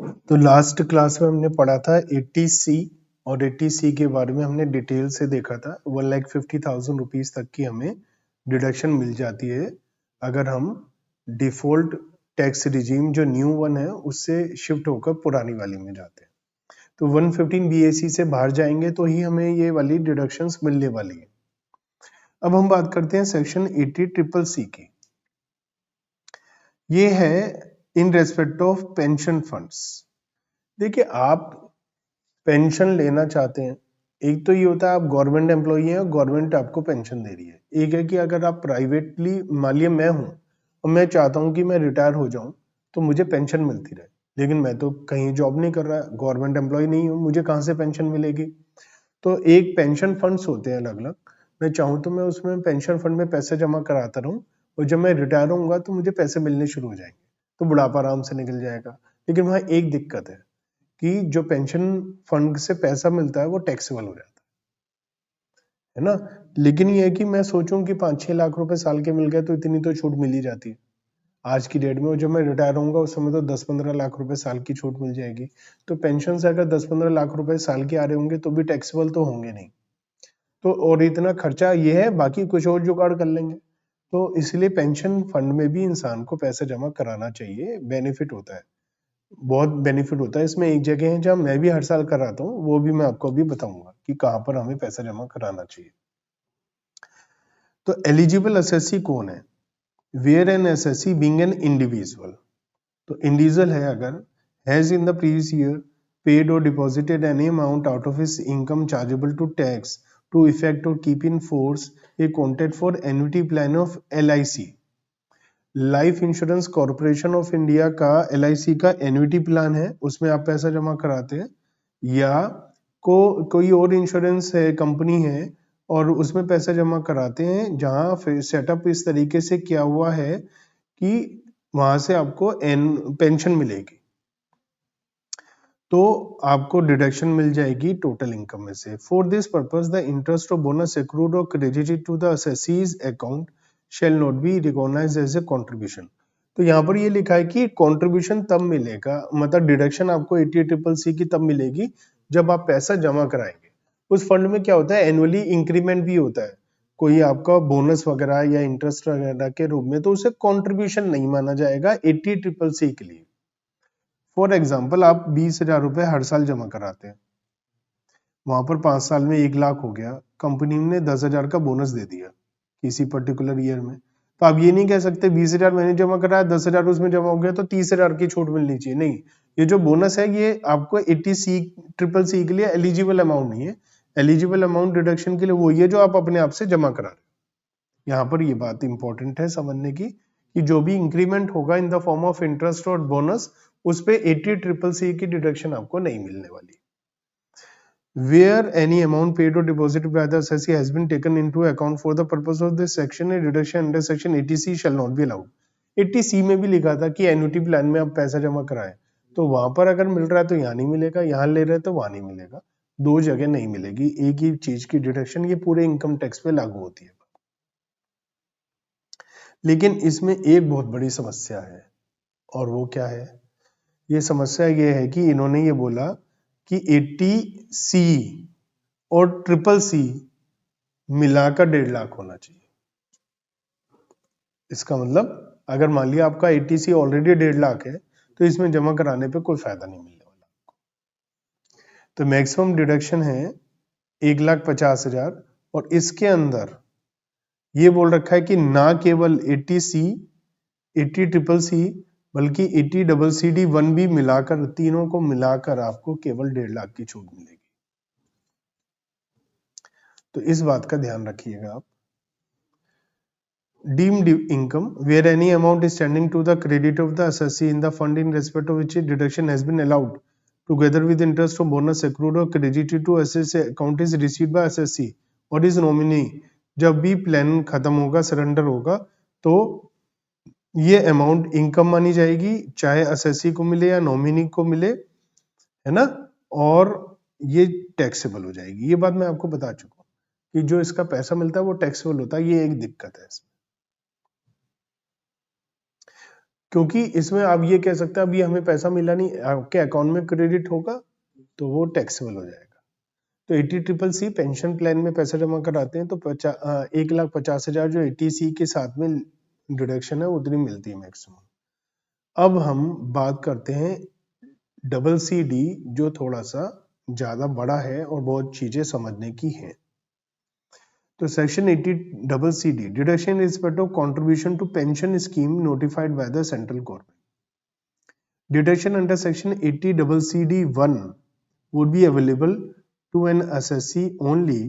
तो last class में हमने पढ़ा था 80C और 80C के बारे में हमने डिटेल से देखा था। 1,50,000 रुपीज तक की हमें डिडक्शन मिल जाती है अगर हम डिफॉल्ट टैक्स रिजीम जो न्यू वन है उससे शिफ्ट होकर पुरानी वाली में जाते हैं। तो 115 BAC से बाहर जाएंगे तो ही हमें ये वाली डिडक्शंस मिलने वाली है। अब हम बात करते हैं सेक्शन 80CCC की। ये है इन रेस्पेक्ट ऑफ पेंशन फंड्स। देखिए, आप पेंशन लेना चाहते हैं, एक तो ये होता है आप गवर्नमेंट एम्प्लॉई हैं और गवर्नमेंट आपको पेंशन दे रही है। एक है कि अगर आप प्राइवेटली, मान लिया मैं हूं और मैं चाहता हूं कि मैं रिटायर हो जाऊं तो मुझे पेंशन मिलती रहे, लेकिन मैं तो कहीं जॉब नहीं कर रहा, गवर्नमेंट एम्प्लॉय नहीं हूं, मुझे कहां से पेंशन मिलेगी? तो एक पेंशन फंड्स होते हैं अलग अलग। मैं चाहूँ तो मैं उसमें पेंशन फंड में पैसे जमा कराता रहूं और जब मैं रिटायर होऊंगा तो मुझे पैसे मिलने शुरू हो जाएंगे, तो बुढ़ापा आराम से निकल जाएगा। लेकिन वहां एक दिक्कत है कि जो पेंशन फंड से पैसा मिलता है वो टैक्सेबल हो जाता है ना। लेकिन ये है कि मैं सोचूं कि 5-6 लाख रुपए साल के मिल गए तो इतनी तो छूट मिल ही जाती है आज की डेट में, और जब मैं रिटायर होऊंगा उस समय तो 10-15 लाख रुपए साल की छूट मिल जाएगी। तो पेंशन से अगर 10-15 लाख रुपए साल के आ रहे होंगे तो भी टैक्सेबल तो होंगे नहीं। तो और इतना खर्चा ये है, बाकी कुछ और जुगाड़ कर लेंगे। तो इसलिए पेंशन फंड में भी इंसान को पैसा जमा कराना चाहिए, बेनिफिट होता है, बहुत बेनिफिट होता है। इसमें एक जगह है जहां मैं भी हर साल कराता हूँ, वो भी मैं आपको अभी बताऊंगा कि कहाँ पर हमें पैसा जमा कराना चाहिए। तो एलिजिबल एसएससी कौन है? Where an assessee being an individual. तो इंडिविजुअल है अगर has in the previous year paid और deposited any amount out of his income chargeable to tax to effect और keep in force a contact for annuity plan of LIC। Life insurance corporation of India का LIC का annuity plan है, उसमें आप पैसा जमा कराते हैं, या कोई और इंश्योरेंस है, कंपनी है और उसमें पैसा जमा कराते हैं, जहां सेटअप इस तरीके से किया हुआ है कि वहां से आपको पेंशन मिलेगी, तो आपको डिडक्शन मिल जाएगी टोटल इनकम में से। For this purpose the interest of bonus accrued और credited to the assessee's account shall not be recognised as a contribution. तो यहाँ पर ये लिखा है कि कंट्रीब्यूशन तब मिलेगा, मतलब डिडक्शन आपको 80CCC की तब मिलेगी जब आप पैसा जमा कराएंगे। उस फंड में क्या होता है, एनुअली इंक्रीमेंट भी होता है, कोई आपका बोनस वगैरह या इंटरेस्ट वगैरह के रूप में, तो उसे कंट्रीब्यूशन नहीं माना जाएगा 80CCC के लिए। फॉर एग्जाम्पल, आप 20,000 रुपए हर साल जमा कराते हैं, वहां पर 5 साल में 1 लाख हो गया, कंपनी ने 10,000 का बोनस दे दिया किसी पर्टिकुलर ईयर में, तो आप ये नहीं कह सकते 20,000 मैंने जमा कराया, 10,000 उसमें जमा हो गया तो 30,000 की छूट मिलनी चाहिए। नहीं, ये जो बोनस है ये आपको 80CCC के लिए एलिजिबल अमाउंट नहीं है। एलिजिबल अमाउंट डिडक्शन के लिए वही है जो आप अपने आप से जमा करा रहे हैं। यहाँ पर ये बात इंपॉर्टेंट है समझने की कि जो भी इंक्रीमेंट होगा in the form of interest और बोनस, उस पे 80CCC की डिडक्शन आपको नहीं मिलने वाली। Where any amount paid or deposited by the assessee has been taken into account for the purpose of this section, a deduction under section 80C shall not be allowed। 80C में भी लिखा था कि annuity plan में आप पैसा जमा कराएं, तो वहां पर अगर मिल रहा है तो यहाँ नहीं मिलेगा, यहाँ ले रहे तो वहां नहीं मिलेगा, दो जगह नहीं मिलेगी एक ही चीज की डिडक्शन। ये पूरे इनकम टैक्स पे लागू होती है। लेकिन इसमें एक बहुत बड़ी समस्या है, और वो क्या है? ये समस्या ये है कि इन्होंने ये बोला कि 80C और CCC मिलाकर 1.5 लाख होना चाहिए। इसका मतलब अगर मान लिया आपका 80C ऑलरेडी 1.5 लाख है तो इसमें जमा कराने पे कोई फायदा नहीं मिलने वाला। तो मैक्सिमम डिडक्शन है 1,50,000, और इसके अंदर ये बोल रखा है कि ना केवल 80C 80CCC बल्कि 80CCD1 भी मिलाकर, तीनों को मिलाकर आपको केवल 1.5 लाख की छूट मिलेगी। तो इस बात का ध्यान रखिएगा आप। Deemed income, where any amount is standing to the credit of the assessee in the fund in respect of which deduction has been allowed, together with interest or bonus accrued or credited to assessee account is received by assessee और इस nominee। जब भी plan खत्म होगा, surrender होगा, तो ये amount income मानी जाएगी, चाहे असेसी को मिले या नॉमिनी को मिले, है ना, और ये टैक्सेबल हो जाएगी। ये बात मैं आपको बता चुका हूँ कि जो इसका पैसा मिलता है वो टैक्सेबल होता है, ये एक दिक्कत है इसमें। क्योंकि इसमें आप ये कह सकते हैं अभी हमें पैसा मिला नहीं, आपके अकाउंट में क्रेडिट होगा तो वो टैक्सेबल हो जाएगा। तो 80CCC पेंशन प्लान में पैसा जमा कराते हैं तो 1,50,000 जो 80C के साथ में डिडक्शन है उतनी मिलती है मैक्सिमम। अब हम बात करते हैं CCD जो थोड़ा सा ज्यादा बड़ा है और बहुत चीजें समझने की है। तो section 80CCD deduction in respect of contribution to pension scheme notified by the central government. Deduction under section 80CCD1 would be available to an assessee only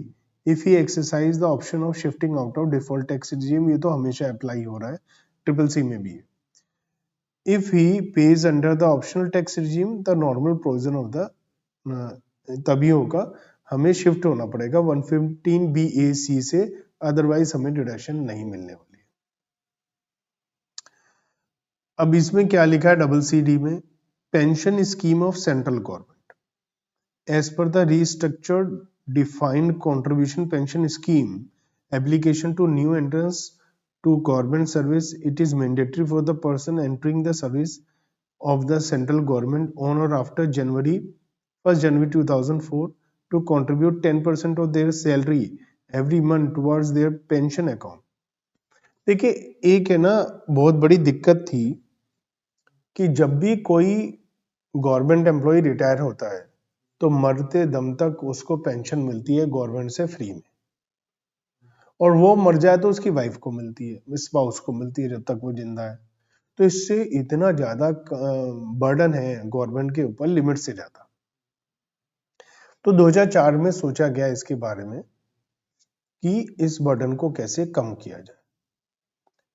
if he exercise the option of shifting out of default tax regime। ये तो हमेशा apply हो रहा है, CCC में भी है। If he pays under the optional tax regime, the normal provision of the तभी होगा, हमें शिफ्ट होना पड़ेगा 115BAC से, अदरवाइज हमें डिडक्शन नहीं मिलने वाली है। अब इसमें क्या लिखा है CCD में, pension scheme of central government as per the restructured defined contribution pension scheme application to new entrants to government service, it is mandatory for the person entering the service of the central government on or after 1st January 2004 to contribute 10% of their salary every month towards their pension account। देखिए एक है ना बहुत बड़ी दिक्कत थी कि जब भी कोई गवर्नमेंट एम्प्लॉय रिटायर होता है तो मरते दम तक उसको पेंशन मिलती है गवर्नमेंट से फ्री में, और वो मर जाए तो उसकी वाइफ को मिलती है, स्पाउस को मिलती है जब तक वो जिंदा है। तो इससे इतना ज्यादा बर्डन है गवर्नमेंट के ऊपर, लिमिट से ज्यादा। तो 2004 में सोचा गया इसके बारे में कि इस बर्डन को कैसे कम किया जाए।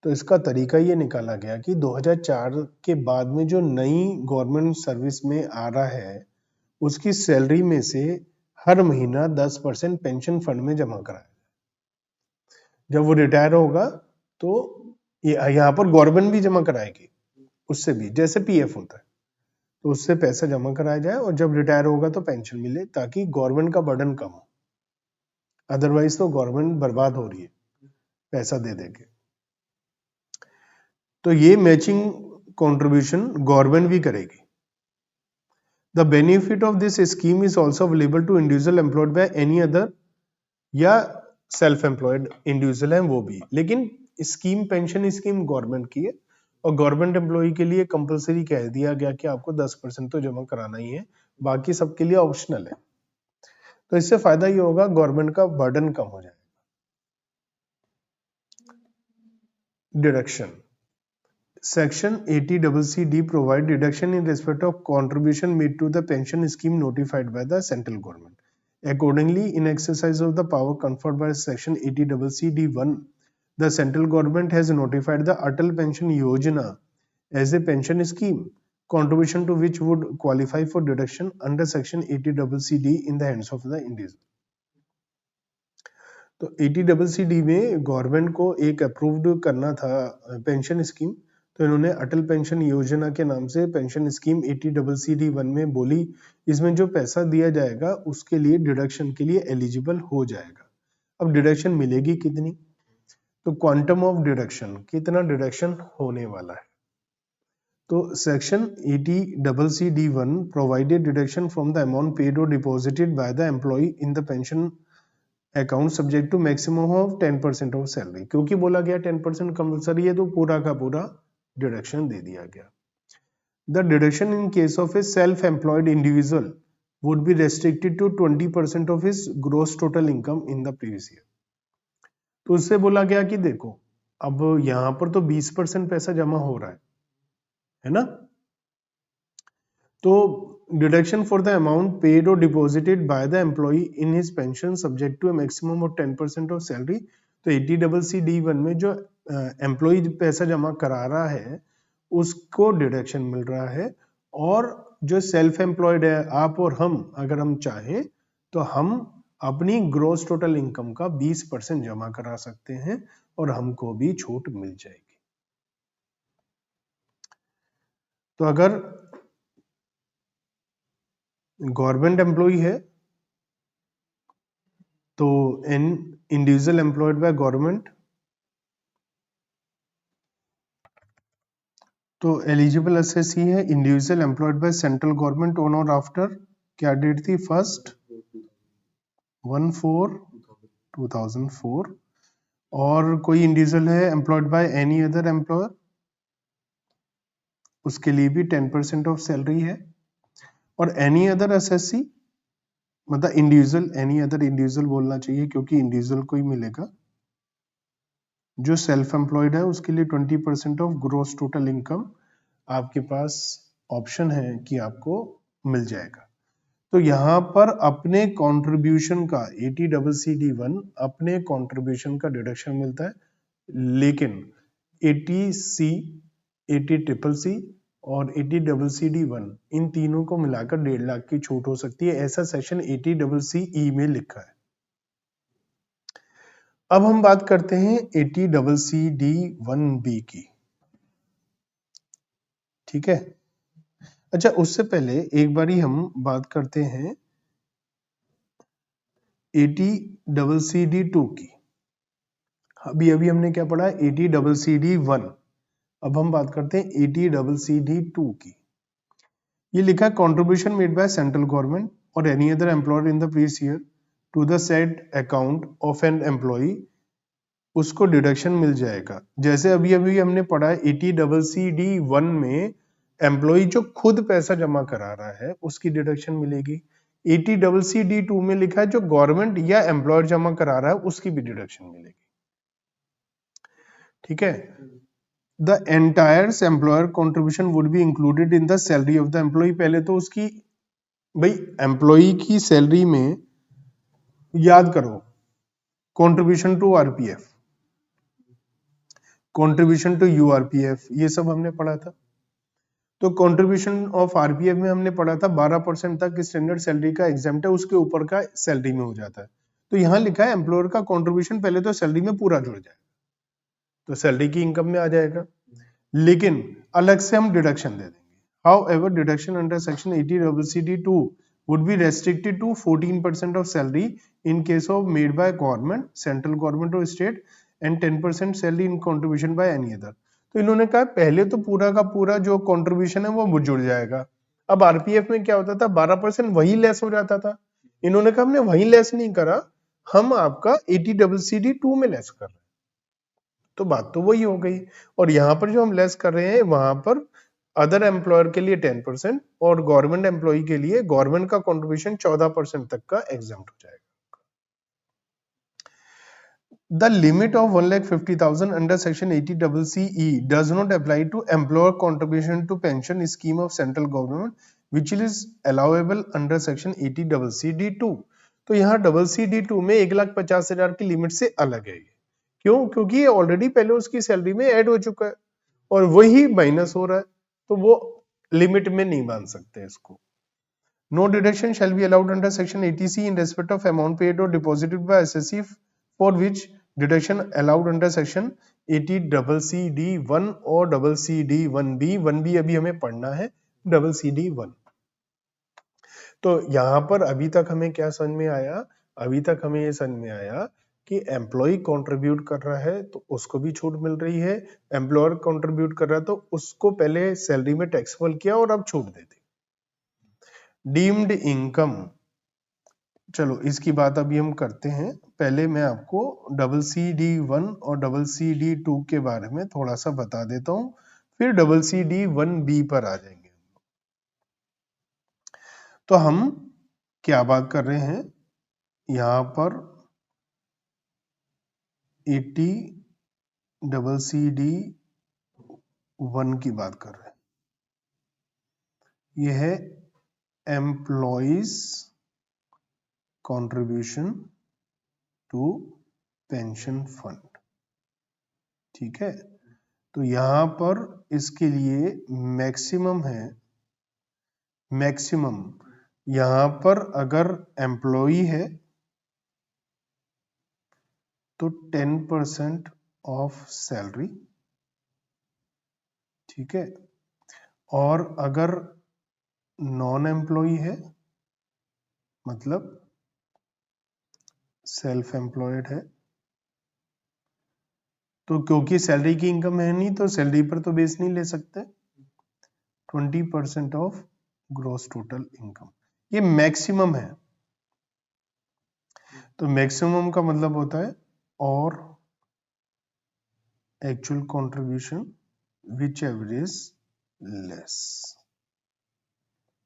तो इसका तरीका ये निकाला गया कि 2004 के बाद में जो नई गवर्नमेंट सर्विस में आ रहा है उसकी सैलरी में से हर महीना 10% पेंशन फंड में जमा कराए। जब वो रिटायर होगा तो यहाँ पर गवर्नमेंट भी जमा कराएगी उससे भी, जैसे पीएफ होता है, तो उससे पैसा जमा कराया जाए और जब रिटायर होगा तो पेंशन मिले, ताकि गवर्नमेंट का बर्डन कम हो। अदरवाइज तो गवर्नमेंट बर्बाद हो रही है पैसा दे दे के। तो ये मैचिंग कंट्रीब्यूशन गवर्नमेंट भी करेगी। The benefit of this scheme is also available to individual employed by any other, या सेल्फ एम्प्लॉयड इंडिविजुअल है वो भी, लेकिन स्कीम पेंशन स्कीम गवर्नमेंट की है और गवर्नमेंट एम्प्लॉय के लिए कंपलसरी कह दिया गया कि आपको 10% तो जमा कराना ही है, बाकी सबके लिए ऑप्शनल है। तो इससे फायदा ये होगा गवर्नमेंट का बर्डन कम हो जाएगा। Deduction section 80CCD provide deduction in respect of contribution made to the pension scheme notified by the central government। Accordingly, in exercise of the power conferred by section 80CCD1, the central government has notified the Atal Pension Yojana as a pension scheme, contribution to which would qualify for deduction under section 80CCD in the hands of the individual। तो 80CCD में government को एक approved करना था pension scheme, तो इन्होंने अटल pension योजना के नाम से पेंशन स्कीम 80CCD1 में बोली इसमें जो पैसा दिया जाएगा उसके लिए डिडक्शन के लिए एलिजिबल हो जाएगा। अब डिडक्शन मिलेगी कितनी, तो क्वांटम ऑफ डिडक्शन, कितना डिडक्शन होने वाला है। तो section 80CCD1 provided deduction from the amount paid और deposited by the employee in the pension account subject to maximum of 10% of salary. क्योंकि बोला गया 10% कंपल्सरी है तो पूरा का पूरा डिडक्शन दे दिया गया। The deduction in case of a self employed individual would be restricted to 20% of his gross total income in the previous year. तो उससे बोला गया कि देखो अब यहां पर तो 20% पैसा जमा हो रहा है ना, तो deduction for the amount paid or deposited by the employee in his pension subject to a maximum of 10% of salary। तो 80CCD1 में जो एम्प्लॉय पैसा जमा करा रहा है उसको डिडक्शन मिल रहा है, और जो सेल्फ एम्प्लॉयड है आप और हम अगर हम चाहें तो हम अपनी ग्रोस टोटल इनकम का 20% जमा करा सकते हैं और हमको भी छूट मिल जाएगी। तो अगर गवर्नमेंट एम्प्लॉय है तो an individual employed by government, तो एलिजिबल एसएससी है individual employed bye central government on और आफ्टर, क्या डेट थी, 1/4/2004। और कोई इंडिविजुअल है employed by any other employer, उसके लिए भी 10% ऑफ सैलरी है। और एनी अदर एसएससी मतलब इंडिविजुअल, एनी अदर इंडिविजुअल बोलना चाहिए क्योंकि इंडिविजुअल को ही मिलेगा। जो सेल्फ एम्प्लॉयड है उसके लिए 20% ऑफ ग्रॉस टोटल इनकम आपके पास ऑप्शन है कि आपको मिल जाएगा। तो यहां पर अपने कंट्रीब्यूशन का 80CCD1 अपने कंट्रीब्यूशन का डिडक्शन मिलता है, लेकिन 80C, 80CCC और 80CCD1 इन तीनों को मिलाकर 1.5 लाख की छूट हो सकती है, ऐसा सेक्शन 80CCE में लिखा है। अब हम बात करते हैं 80CCD1B की, ठीक है। अच्छा, उससे पहले एक बारी हम बात करते हैं 80CCD2 की। अभी अभी हमने क्या पढ़ा, 80CCD1। अब हम बात करते हैं 80CCD2 की। ये लिखा है contribution made by central government और any other employer in the previous year to the said account of an employee, उसको डिडक्शन मिल जाएगा। जैसे अभी अभी हमने पढ़ा है 80CCD1 में एम्प्लॉय जो खुद पैसा जमा करा रहा है उसकी डिडक्शन मिलेगी। 80CCD2 में लिखा है जो गवर्नमेंट या एम्प्लॉयर जमा करा रहा है उसकी भी डिडक्शन मिलेगी, ठीक है। The entire employer contribution would be included in the salary of the employee. पहले तो उसकी, भाई एम्प्लॉय की सैलरी में याद करो contribution to RPF, contribution to URPF, ये सब हमने पढ़ा था। तो कंट्रीब्यूशन ऑफ आरपीएफ में हमने पढ़ा था 12% तक स्टैंडर्ड सैलरी का एग्जाम्प्ट है, उसके ऊपर का सैलरी में हो जाता है। तो यहाँ लिखा है एम्प्लॉयर का कंट्रीब्यूशन पहले तो सैलरी में पूरा जुड़ जाए तो सैलरी की इनकम में आ जाएगा, लेकिन अलग से हम डिडक्शन दे देंगे। However, deduction under section 80CCD2 would be restricted to 14% of salary in case of made by government, central government or state, and 10% salary in contribution by any other। तो इन्होंने कहा पहले तो पूरा का पूरा जो कंट्रीब्यूशन है वो जुड़ जाएगा। अब आरपीएफ में क्या होता था, 12% वही लेस हो जाता था। इन्होंने कहा हमने वही लेस नहीं करा, हम आपका 80CCD2 में लेस कर रहे हैं। तो बात तो वही हो गई। और यहां पर जो हम लेस कर रहे हैं वहां पर अदर एम्प्लॉयर के लिए 10% और गवर्नमेंट एम्प्लॉय के लिए गवर्नमेंट का कंट्रीब्यूशन 14% तक का एग्जाम्प्ट हो जाएगा। The limit of 1,50,000 under section 80CCE does not apply to employer contribution to pension scheme of central government which is allowable under section 80CCD2। तो यहाँ CCD2 में 1,50,000 की लिमिट से अलग है। क्यों? क्योंकि ये ऑलरेडी पहले उसकी सैलरी में ऐड हो चुका है और वही माइनस हो रहा है, तो वो लिमिट में नहीं मान सकते इसको। No deduction shall be allowed under section 80C in respect of amount paid or deposited by SSC for which deduction allowed under section 80CCD1 और CCD1B। 1B अभी हमें पढ़ना है, CCD1। तो यहां पर अभी तक हमें क्या समझ में आया, अभी तक हमें ये समझ में आया कि एम्प्लॉय कंट्रीब्यूट कर रहा है तो उसको भी छूट मिल रही है, एम्प्लॉयर कंट्रीब्यूट कर रहा है तो उसको पहले सैलरी में टैक्सेबल किया और अब छूट दे दी। डीम्ड इनकम, चलो इसकी बात अभी हम करते हैं। पहले मैं आपको CCD1 और CCD2 के बारे में थोड़ा सा बता देता हूं, फिर CCD1B पर आ जाएंगे। तो हम क्या बात कर रहे हैं यहां पर 80CCD1 की बात कर रहे हैं। यह है employees contribution to pension fund, ठीक है। तो यहां पर इसके लिए मैक्सिमम है, मैक्सिमम यहां पर अगर एम्प्लॉई है तो 10% ऑफ सैलरी, ठीक है। और अगर नॉन एम्प्लॉई है मतलब सेल्फ एम्प्लॉयड है तो क्योंकि सैलरी की इनकम है नहीं तो सैलरी पर तो बेस नहीं ले सकते, 20% ऑफ ग्रॉस टोटल इनकम। ये मैक्सिमम है। तो मैक्सिमम का मतलब होता है और actual contribution which ever is less,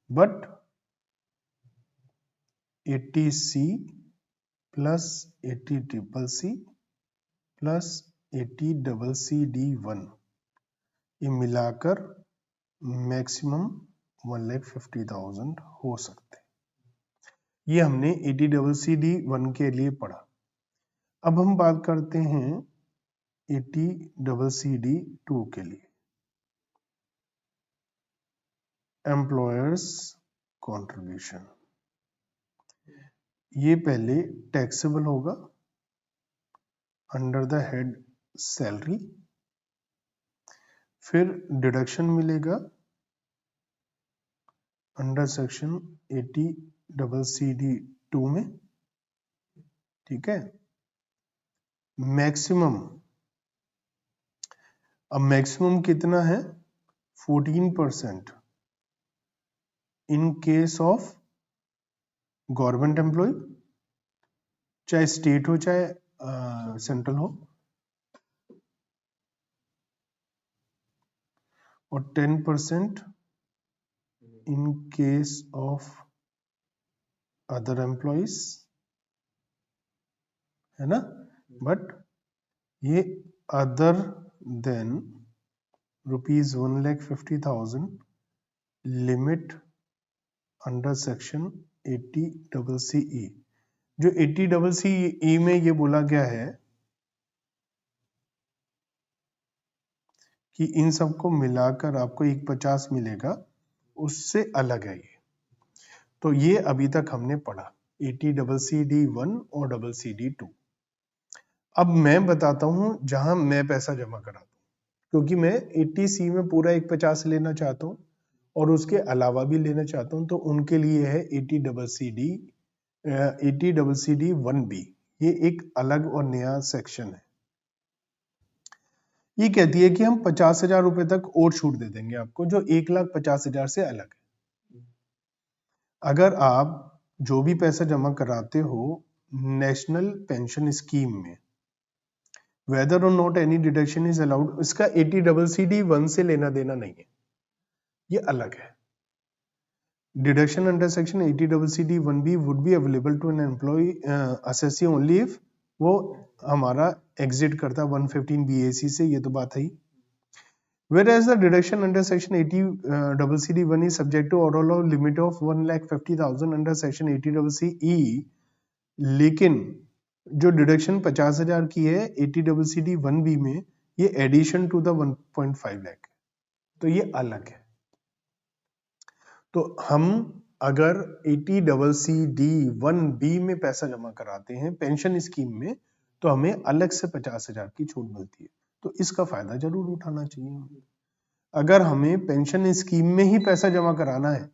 but 80C plus 80CCC plus 80CCD1 ये मिलाकर मैक्सिमम 1,50,000 हो सकते हैं। ये हमने 80CCD1 के लिए पढ़ा। अब हम बात करते हैं 80CCD2 के लिए। एम्प्लॉयर्स कंट्रीब्यूशन, ये पहले टैक्सेबल होगा अंडर द हेड सैलरी, फिर डिडक्शन मिलेगा अंडर सेक्शन 80CCD2 में, ठीक है। मैक्सिमम, अब मैक्सिमम कितना है? 14% in case of government employee, चाहे स्टेट हो चाहे सेंट्रल हो, और 10% in case of other employees, है ना। बट ये other than ₹1,50,000 limit under section 80CCE। जो 80CCE में ये बोला गया है कि इन सबको मिलाकर आपको 150 मिलेगा, उससे अलग है ये। तो ये अभी तक हमने पढ़ा 80CCD1 और CCD2। अब मैं बताता हूं जहां मैं पैसा जमा कराता हूं, क्योंकि मैं 80C में पूरा 150 लेना चाहता हूं और उसके अलावा भी लेना चाहता हूं, तो उनके लिए है 80CCD1B। ये एक अलग और नया सेक्शन है। ये कहती है कि हम 50,000 रुपए तक और छूट दे देंगे आपको, जो 1,50,000 से अलग है। अगर आप जो भी पैसा जमा कराते हो नेशनल पेंशन स्कीम में, वेदर और not any deduction is allowed, इसका 80CCD1 से लेना देना नहीं है, ये अलग है। Deduction under section 80CCD1B would be available to an employee assessee only if वो हमारा एग्जिट करता 115 BAC से, ये तो बात है ही। Whereas the deduction under section 80CCD1 is subject to oral limit of 1,50,000 under section 80CCE, लेकिन जो डिडक्शन 50,000 की है 80CCD1B में, ये एडिशन टू द 1.5 लाख, तो ये अलग है। तो हम अगर 80CCD1B में पैसा जमा कराते हैं पेंशन स्कीम में, तो हमें अलग से 50,000 की छूट मिलती है, तो इसका फायदा जरूर उठाना चाहिए। अगर हमें पेंशन स्कीम में ही पैसा जमा कराना है,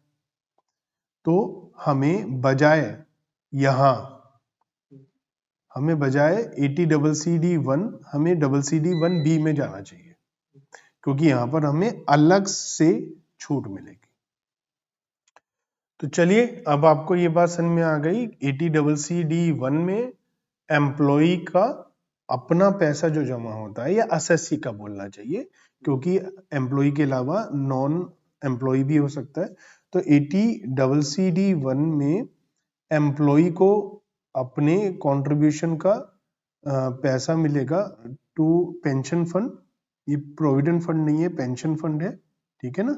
तो हमें बजाय 80CCD1 हमें CCD1B में जाना चाहिए, क्योंकि यहां पर हमें अलग से छूट मिलेगी। तो चलिए, अब आपको ये बात समझ में आ गई, 80CCD1 में एम्प्लॉय का अपना पैसा जो जमा होता है, या असेसी का बोलना चाहिए, क्योंकि एम्प्लॉय के अलावा नॉन एम्प्लॉय भी हो सकता है। तो 80CCD1 में एम्प्लॉय को अपने कंट्रीब्यूशन का पैसा मिलेगा टू पेंशन फंड। ये प्रोविडेंट फंड नहीं है, पेंशन फंड है, ठीक है ना।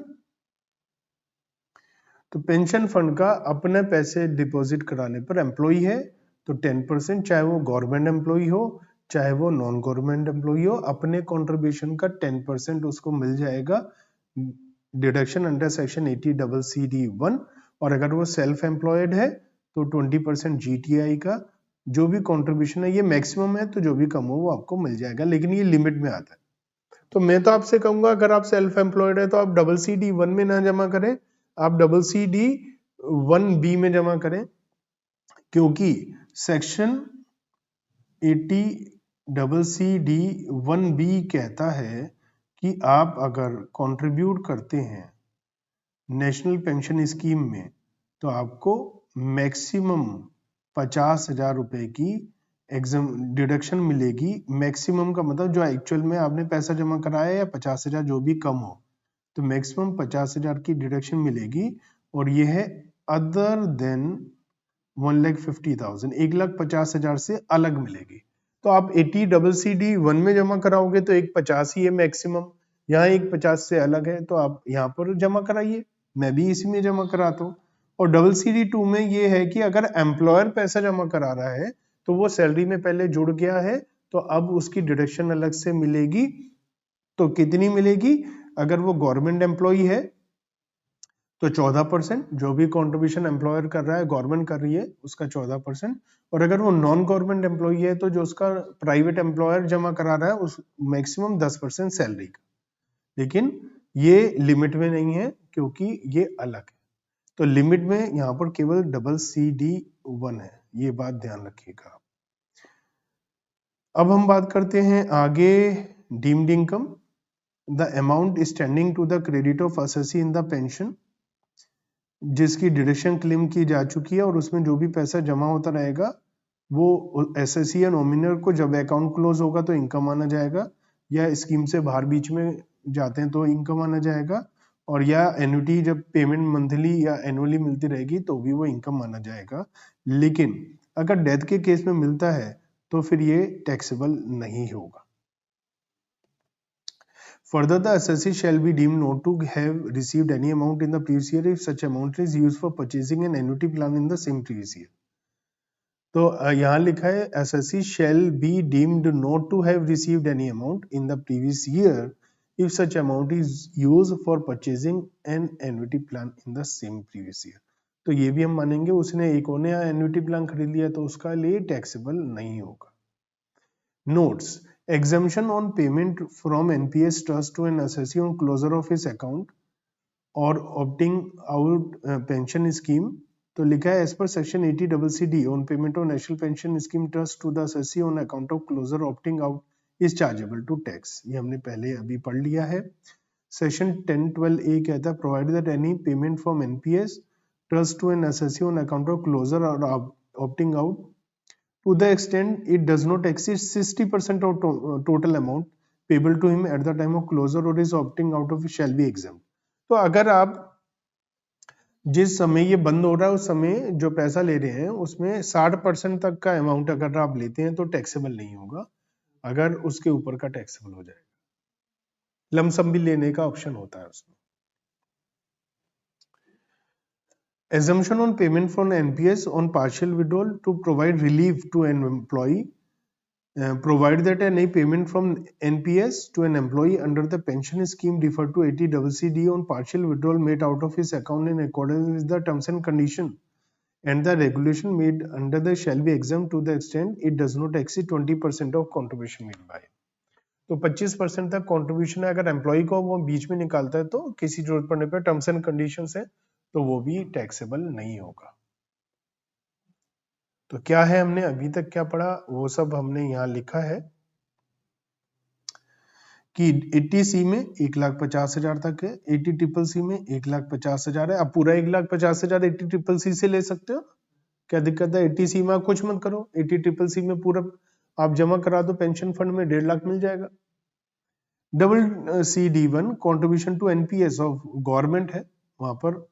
तो पेंशन फंड का अपने पैसे डिपॉजिट कराने पर एम्प्लॉय है तो 10%, चाहे वो गवर्नमेंट एम्प्लॉय हो चाहे वो नॉन गवर्नमेंट एम्प्लॉय हो, अपने कंट्रीब्यूशन का 10% उसको मिल जाएगा डिडक्शन अंडर सेक्शन 80CCD1। और अगर वो सेल्फ एम्प्लॉयड है तो 20% GTI का जो भी कंट्रीब्यूशन है, ये मैक्सिमम है, तो जो भी कम हो वो आपको मिल जाएगा, लेकिन ये लिमिट में आता है। तो मैं तो आपसे कहूंगा, अगर आप सेल्फ एम्प्लॉयड है तो आप CCD1 में ना जमा करें, आप CCD1B में जमा करें, क्योंकि सेक्शन 80CCD1B कहता है कि आप अगर कंट्रीब्यूट करते हैं नेशनल पेंशन स्कीम में तो आपको मैक्सिमम 50,000 रुपए की एग्जाम डिडक्शन मिलेगी। मैक्सिमम का मतलब जो एक्चुअल में आपने पैसा जमा कराया या 50,000 जो भी कम हो, तो मैक्सिमम 50,000 की डिडक्शन मिलेगी। और ये है अदर देन 1,50,000, 1,50,000 से अलग मिलेगी। तो आप 80CCD1 में जमा कराओगे तो 1,50 ही है मैक्सिमम, यहाँ 1,50 से अलग है तो आप यहाँ पर जमा कराइए। मैं भी इसी में जमा कराता हूँ। और CCD2 में ये है कि अगर एम्प्लॉयर पैसा जमा करा रहा है तो वो सैलरी में पहले जुड़ गया है, तो अब उसकी डिडक्शन अलग से मिलेगी। तो कितनी मिलेगी? अगर वो गवर्नमेंट एम्प्लॉई है तो 14%, जो भी कंट्रीब्यूशन एम्प्लॉयर कर रहा है, गवर्नमेंट कर रही है, उसका 14%। और अगर वो नॉन गवर्नमेंट एम्प्लॉई है तो जो उसका प्राइवेट एम्प्लॉयर जमा करा रहा है उस मैक्सिमम 10% सैलरी का। लेकिन ये लिमिट में नहीं है क्योंकि ये अलग है। तो लिमिट में यहाँ पर केवल CCD1 है, ये बात ध्यान रखिएगा। अब हम बात करते हैं आगे deemed income. The amount standing to the credit of assessee in the pension, जिसकी डिडक्शन क्लेम की जा चुकी है और उसमें जो भी पैसा जमा होता रहेगा वो एसएससी या नॉमिनल को जब अकाउंट क्लोज होगा तो इनकम माना जाएगा, या स्कीम से बाहर बीच में जाते हैं तो इनकम माना जाएगा, और या एन्युटी जब पेमेंट मंथली या एनुअली मिलती रहेगी तो भी वो इनकम माना जाएगा। लेकिन अगर डेथ के केस में मिलता है तो फिर ये टैक्सेबल नहीं होगा। Further, the assessee shall be deemed not to have received any amount in the previous year if such amount is used for purchasing an annuity plan in the same previous year. तो यहाँ लिखा है assessee shall be deemed not to have received any amount in the previous year if such amount is used for purchasing an annuity plan in the same previous year. तो ये भी हम मानेंगे उसने एक और नया एन्युटी प्लान खरीद लिया तो उसका लिए टैक्सेबल नहीं होगा। Notes: exemption on payment from NPS trust to an assessee on closure of his account or opting out pension scheme। तो लिखा है as per section 80CCD on payment of national pension scheme trust to the assessee on account of closure opting out is chargeable to tax। ये हमने पहले अभी पढ़ लिया है। सेक्शन 10(12)A कहता है provided that any payment from NPS trust to an assessee on account of closure or opting out to the extent it does not exceed 60% of total amount payable to him at the time of closure or is opting out of shall be exempt। तो अगर आप जिस समय ये बंद हो रहा है उस समय जो पैसा ले रहे हैं उसमें 60% तक का अमाउंट अगर आप लेते हैं तो टैक्सेबल नहीं होगा, अगर उसके ऊपर का टैक्सेबल हो जाएगा। लमसम भी लेने का ऑप्शन होता है उसमें। Assumption on payment from NPS on partial withdrawal to provide relief to an employee, provide that any payment from NPS to an employee under the pension scheme referred to 80CCD on partial withdrawal made out of his account in accordance with the terms and condition and the regulation made under the shall be exempt to the extent it does not exceed 20% of contribution made by। तो 25% तक contribution है, अगर employ को वो बीच में निकालता है तो किसी जरूरत पड़ने पर टर्म्स एंड कंडीशन है तो वो भी टैक्सेबल नहीं होगा। तो क्या है हमने अभी तक क्या पढ़ा वो सब हमने यहाँ लिखा है कि 80C में 1,50,000 तक है, 80CCC में 1,50,000 है। अब पूरा 1,50,000 80CCC से ले सकते हो, क्या दिक्कत है? 80C में आप कुछ मत करो, 80CCC में पूरा आप जमा करा दो पेंशन फंड में, 1.5 लाख मिल जाएगा। CCD1 contribution to NPS of government है, वहां पर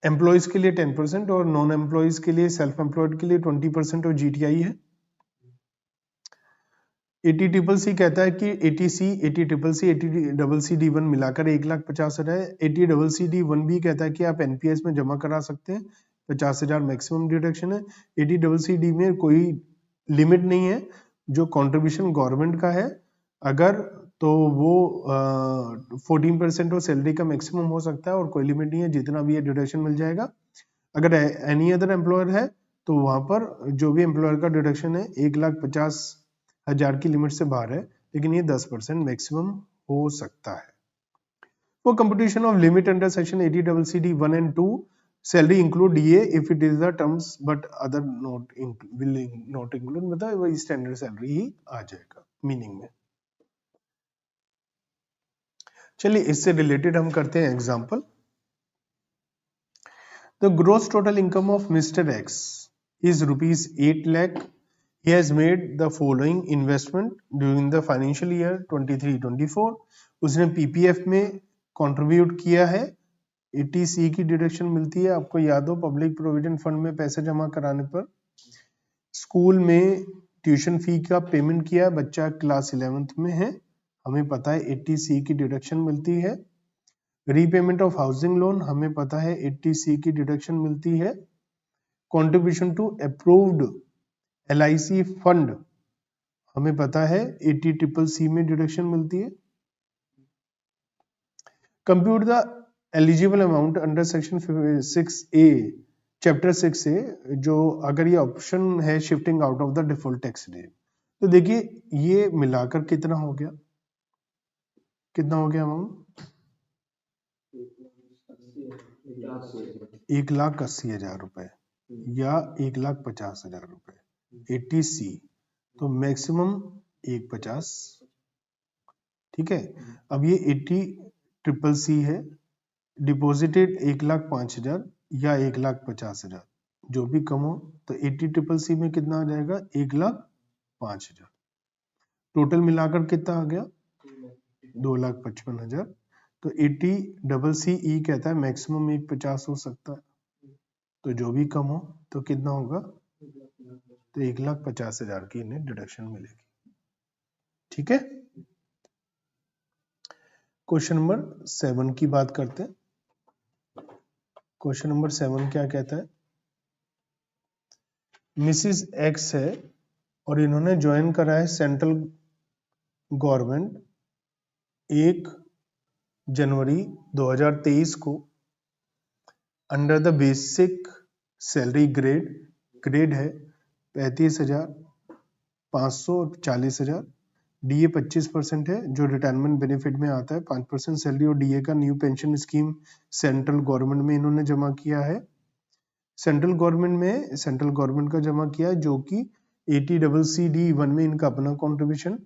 एम्प्लॉयज के लिए 10% और नॉन एम्प्लॉयज के लिए सेल्फ एम्प्लॉयड के लिए 20% और जीटीआई है। 80CCC कहता है कि 80C 80CCC 80CCD1 मिलाकर 1,50,000 है। 80CCD1 भी कहता है कि आप एनपीएस में जमा करा सकते हैं, 50,000 मैक्सिमम डिडक्शन है। 80CCD में कोई लिमिट नहीं है, जो कंट्रीब्यूशन गवर्नमेंट का है अगर तो वो 14% ऑफ सैलरी का मैक्सिमम हो सकता है और कोई लिमिट नहीं है, जितना भी ये डिडक्शन मिल जाएगा। अगर एनी अदर एम्प्लॉयर है तो वहां पर जो भी एम्प्लॉयर का डिडक्शन है 1,50,000 की लिमिट से बाहर है, लेकिन ये 10% मैक्सिमम हो सकता है। For computation of limit under section 80CCD 1 and 2, salary include DA if it is the terms but other not will not include, मतलब वही स्टैंडर्ड सैलरी ही आ जाएगा मीनिंग में। चलिए इससे रिलेटेड हम करते हैं example. The gross total income of mister X is rupees 8 lakh. He has made the following investment during the financial year 23-24. उसने पीपीएफ में कंट्रीब्यूट किया है, 80C की डिडक्शन मिलती है। आपको याद हो पब्लिक प्रोविडेंट फंड में पैसे जमा कराने पर स्कूल में ट्यूशन फी का पेमेंट किया, बच्चा क्लास 11th में है, हमें पता है 80C की डिडक्शन मिलती है। रीपेमेंट ऑफ हाउसिंग लोन हमें पता है 80C की डिडक्शन मिलती है। Contribution to approved LIC fund हमें पता है 80CCC में डिडक्शन मिलती है। Compute the eligible amount under section 6A chapter 6A, जो अगर ये ऑप्शन है shifting out of the default tax rate, तो देखिए ये मिलाकर कितना हो गया, कितना हो गया अमाउंट 1,80,000 रुपए या 1,50,000 रुपए 80C, तो मैक्सिमम 150। ठीक है, अब ये 80CCC है, डिपॉजिटेड 1,05,000 या 1,50,000, जो भी कम हो, तो 80CCC में कितना आ जाएगा 1,05,000। टोटल मिलाकर कितना आ गया 2,55,000। तो 80CCE कहता है मैक्सिमम 150 हो सकता है, तो जो भी कम हो तो कितना होगा, तो 1,50,000 की इन्हें डिडक्शन मिलेगी। ठीक है, क्वेश्चन नंबर 7 की बात करते हैं। क्वेश्चन नंबर 7 क्या कहता है, मिसिस एक्स है और इन्होंने ज्वाइन करा है सेंट्रल गवर्नमेंट 1 जनवरी 2023 को under the basic salary grade है 35,000, 500, 40,000। डीए 25% है जो रिटायरमेंट बेनिफिट में आता है, 5% सैलरी और डीए का new pension scheme central government में इन्होंने जमा किया है। सेंट्रल गवर्नमेंट का जमा किया है, जो कि 80CCD1 में इनका अपना कंट्रीब्यूशन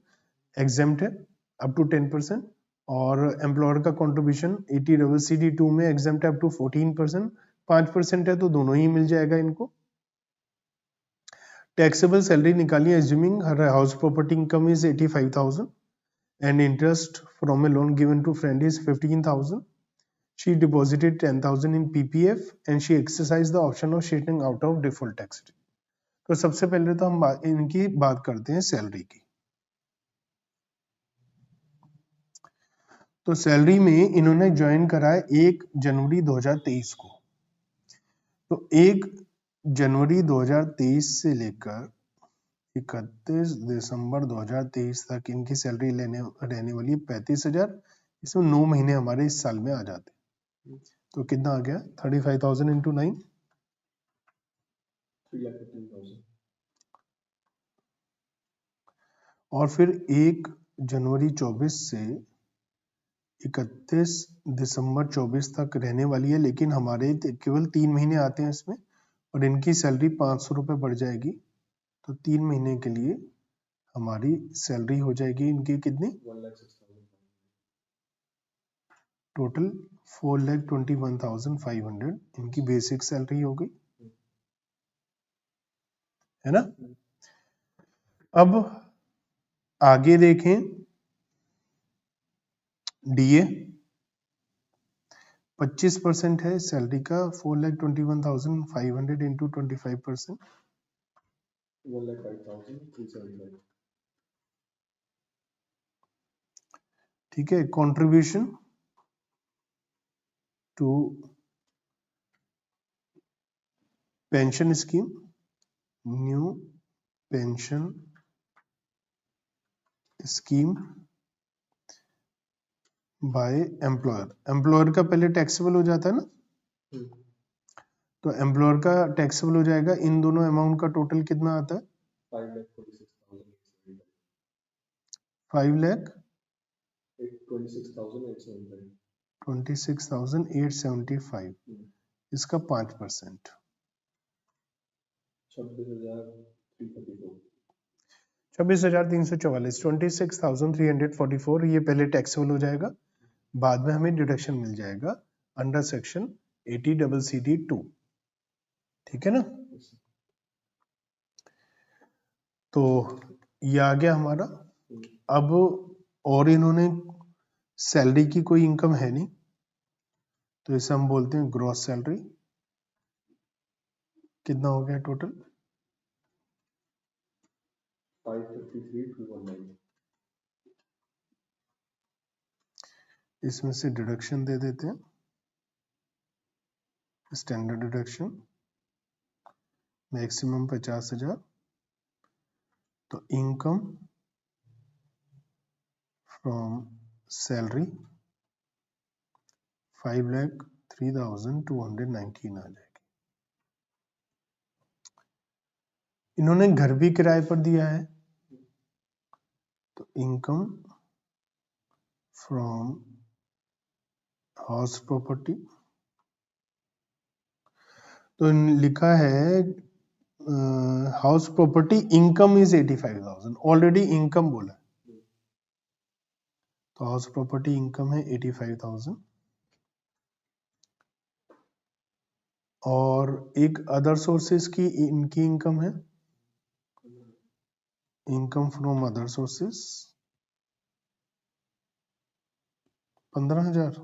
एग्जेम्प्ट है अप टू 10%, और एम्प्लॉयर का कंट्रीब्यूशन 80CCD2 में एग्जेम्प्ट है अप टू 14%, 5% है तो दोनों ही मिल जाएगा इनको। टैक्सेबल सैलरी निकालिए, assuming her house property income is 85,000 and interest from a loan given to friend is 15,000. She deposited 10,000 in PPF and she exercised the option of shifting out of default tax. तो सबसे पहले तो हम इनकी बात करते हैं सैलरी की। तो सैलरी में इन्होंने ज्वाइन करा है 1 जनवरी 2023 को, तो 1 जनवरी 2023 से लेकर 31 दिसंबर 2023 तक इनकी सैलरी रहने वाली 35,000। इसमें 9 महीने हमारे इस साल में आ जाते हैं, तो कितना आ गया 35,000 इंटू 9, 3,15,000। और फिर 1 जनवरी 24 से 31 दिसंबर 24 तक रहने वाली है, लेकिन हमारे केवल 3 महीने आते हैं इसमें, और इनकी सैलरी 500 रुपये बढ़ जाएगी, तो 3 महीने के लिए हमारी सैलरी हो जाएगी इनकी कितनी, टोटल 4,21,500 इनकी बेसिक सैलरी हो गई, है ना। अब आगे देखें, डीए 25% है सैलरी का, 4,21,500 इंटू 25%, 1,05,375। ठीक है, contribution to pension scheme, new pension scheme by employer का पहले टैक्सेबल हो जाता है ना, तो एम्प्लॉयर का टैक्सेबल हो जाएगा। इन दोनों अमाउंट का टोटल कितना आता है 5,26,875, इसका 5%, 26,344, 26,344 ये पहले टैक्सेबल हो जाएगा। बाद में हमें डिडक्शन मिल जाएगा अंडर सेक्शन 80CCD2। ठीक है ना? तो ये आ गया हमारा। अब और इन्होंने सैलरी की कोई इनकम है नहीं, तो इसे हम बोलते हैं ग्रॉस सैलरी। कितना हो गया टोटल? 553,219। इसमें से डिडक्शन दे देते हैं, स्टैंडर्ड डिडक्शन मैक्सिमम 50,000। तो इनकम फ्रॉम सैलरी 5,03,219 आ जाएगी। इन्होंने घर भी किराए पर दिया है, तो इनकम फ्रॉम हाउस प्रॉपर्टी, तो लिखा है house property income is 85,000। Already income बोला, तो हाउस प्रॉपर्टी इनकम है 85,000। और एक अदर सोर्सेज की इनकी इनकम है, income from other sources 15,000।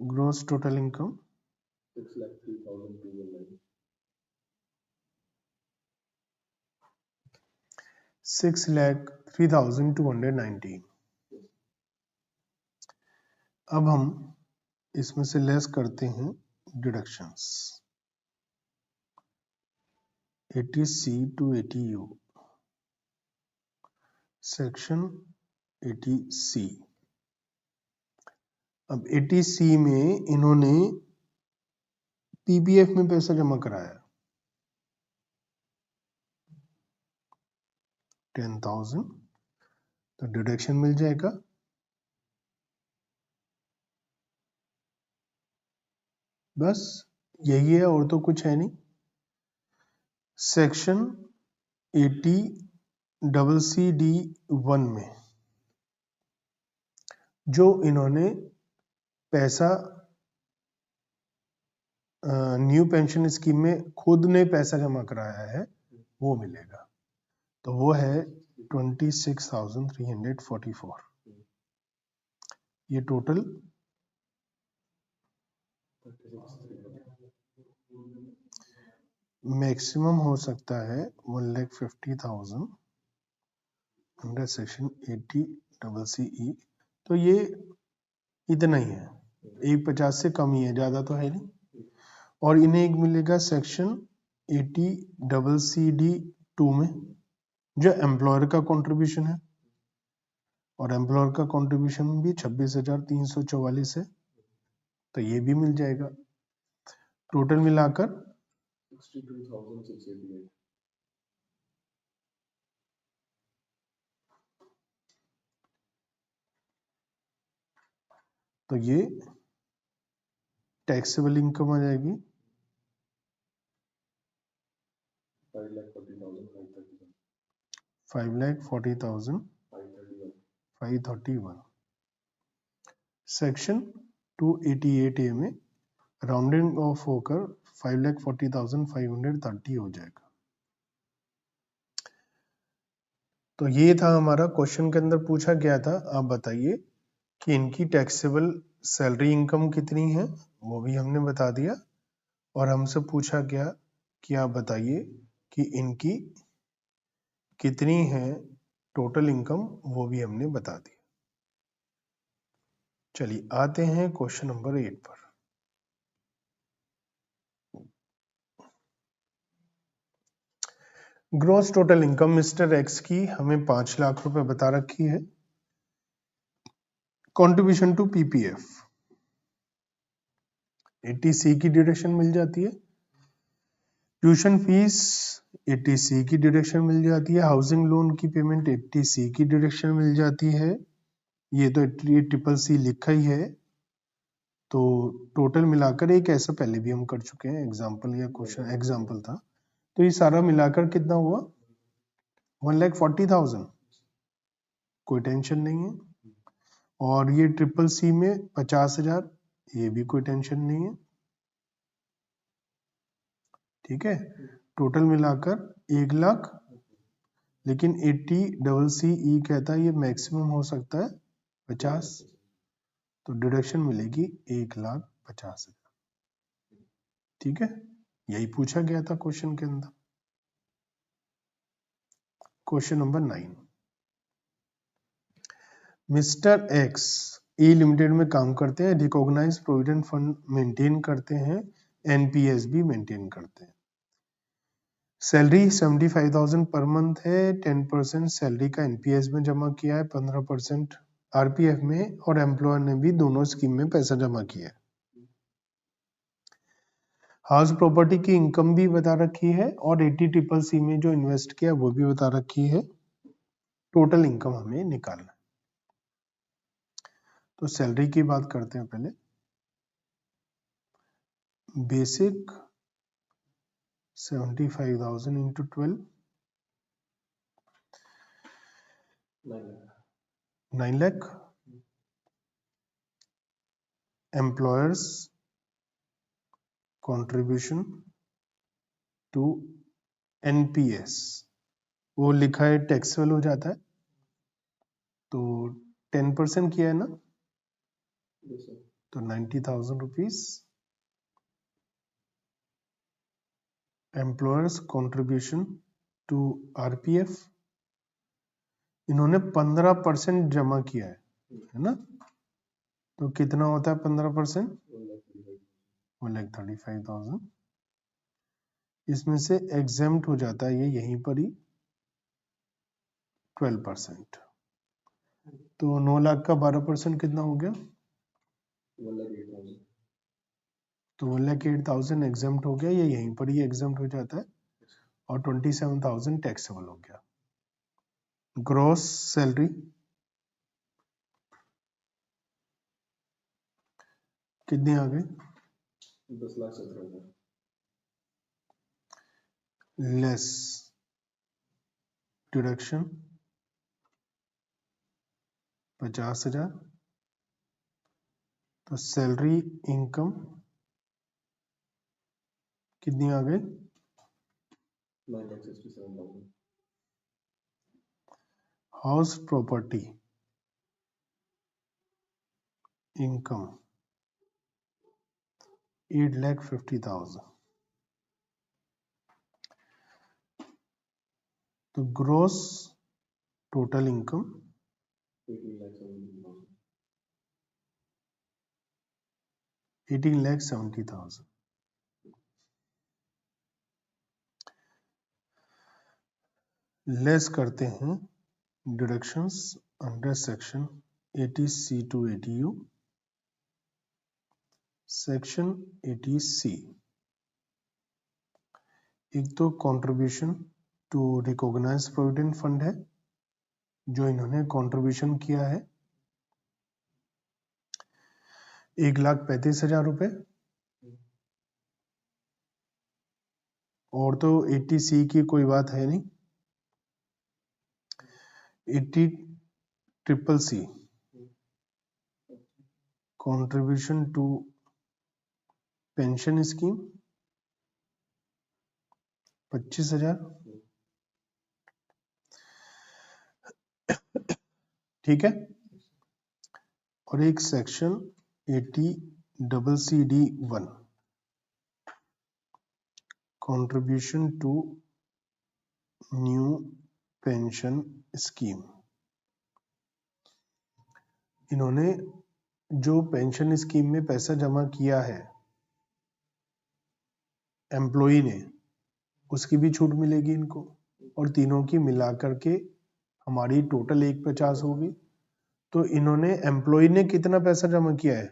Gross total income 6,03,219। 6,03,219। अब हम इसमें से लेस करते हैं deductions 80C to 80U। Section 80C। अब 80C में इन्होंने पीपीएफ में पैसा जमा कराया 10,000, तो डिडक्शन मिल जाएगा। बस यही है, और तो कुछ है नहीं। सेक्शन 80CCD1 में जो इन्होंने पैसा न्यू पेंशन स्कीम में खुद ने पैसा जमा कराया है, वो मिलेगा। तो वो है 26,344। ये टोटल मैक्सिमम हो सकता है 1,50,000 अंडर सेक्शन 80CCE। तो ये इतना ही है, 150 से कम ही है, ज्यादा तो है नहीं। और इन्हें एक मिलेगा सेक्शन 80CCD2 में, जो एम्प्लॉयर का कंट्रीब्यूशन है, और एम्प्लॉयर का कंट्रीब्यूशन भी 26,344 है, तो ये भी मिल जाएगा। टोटल मिलाकर 62,688। तो ये टैक्सेबल इनकम आ जाएगी 5,40,531। सेक्शन 288A में राउंडिंग ऑफ होकर 5,40,530 हो जाएगा। तो ये था हमारा क्वेश्चन के अंदर पूछा गया था, आप बताइए कि इनकी टैक्सेबल सैलरी इनकम कितनी है, वो भी हमने बता दिया। और हमसे पूछा गया कि आप बताइए कि इनकी कितनी है टोटल इनकम, वो भी हमने बता दिया। चलिए आते हैं क्वेश्चन नंबर 8 पर। Gross total income mister x की हमें 5 लाख रुपए बता रखी है। कंट्रीब्यूशन टू पीपीएफ 80C की डिडक्शन मिल जाती है। ट्यूशन फीस 80C की डिडक्शन मिल जाती है। हाउसिंग लोन की पेमेंट 80C की डिडक्शन मिल जाती है। ये तो CCC लिखा ही है। तो टोटल मिलाकर एक ऐसा पहले भी हम कर चुके हैं, एग्जाम्पल या क्वेश्चन एग्जाम्पल था। तो ये सारा मिलाकर कितना हुआ 1,40,000। कोई टेंशन नहीं है। और ये ट्रिपल सी में 50,000, ये भी कोई टेंशन नहीं है। ठीक है, टोटल मिलाकर 1,00,000। लेकिन 80CC कहता है ये मैक्सिमम हो सकता है 50, तो डिडक्शन मिलेगी 1,50,000। ठीक है, यही पूछा गया था क्वेश्चन के अंदर। क्वेश्चन नंबर 9, मिस्टर एक्स ई लिमिटेड में काम करते हैं, रिकॉग्नाइज प्रोविडेंट फंड मेंटेन करते हैं, एनपीएस भी मेंटेन करते हैं। सैलरी 75,000 पर मंथ है, 10% सैलरी का एनपीएस में जमा किया है, 15% आरपीएफ में, और एम्प्लॉयर ने भी दोनों स्कीम में पैसा जमा किया है। हाउस प्रॉपर्टी की इनकम भी बता रखी है, और 80CC में जो इन्वेस्ट किया वो भी बता रखी है। टोटल इनकम हमें निकालना है। तो सैलरी की बात करते हैं पहले। Basic 75,000 into 12, 9 lakh. Employer's contribution to NPS, वो लिखा है टैक्सेबल हो जाता है, तो 10% किया है ना, तो 90,000 rupees. Employer's contribution to RPF, इन्होंने 15% जमा किया है ना, तो कितना होता है 15%? 1,35,000। इसमें से एग्जेम्प्ट हो जाता है ये यहीं पर ही 12%, तो 9 लाख का 12% कितना हो गया? 1,08,000। तो 1,08,000 एग्जेम्प्ट हो गया, ये यहीं पर ही एग्जेम्प्ट हो जाता है, और 27,000 टैक्सेबल हो गया। ग्रॉस सैलरी कितनी आ गई? 10,17,000। लेस डिडक्शन 50,000, तो सैलरी इनकम कितनी आ गई? 9,67,000। हाउस प्रॉपर्टी इनकम 8,50,000, तो ग्रॉस टोटल इनकम 18,70,000। 18,70,000। लेस करते हैं deductions under section 80C to 80U, section 80C। एक तो contribution to recognise provident fund है, जो इन्होंने कंट्रीब्यूशन किया है 1,35,000 रुपए, और तो 80C की कोई बात है नहीं। 80CCC contribution to pension scheme 25,000। ठीक है, और एक section 80CCD1 contribution to new pension scheme. इन्होंने जो पेंशन स्कीम में पैसा जमा किया है एम्प्लॉई ने, उसकी भी छूट मिलेगी इनको, और तीनों की मिलाकर के हमारी टोटल 1,50,000 होगी। तो इन्होंने एम्प्लॉई ने कितना पैसा जमा किया है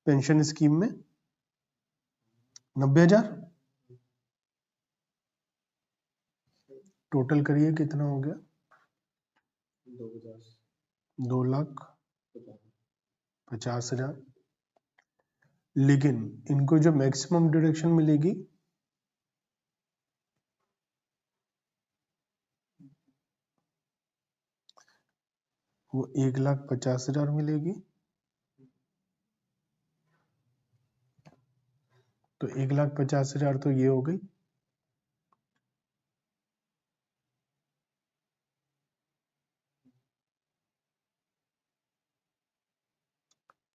पेंशन स्कीम में? 90,000। टोटल करिए कितना हो गया? 2,50,000। लेकिन इनको जो मैक्सिमम डिडक्शन मिलेगी वो 1,50,000 मिलेगी। तो 1,50,000 तो ये हो गई।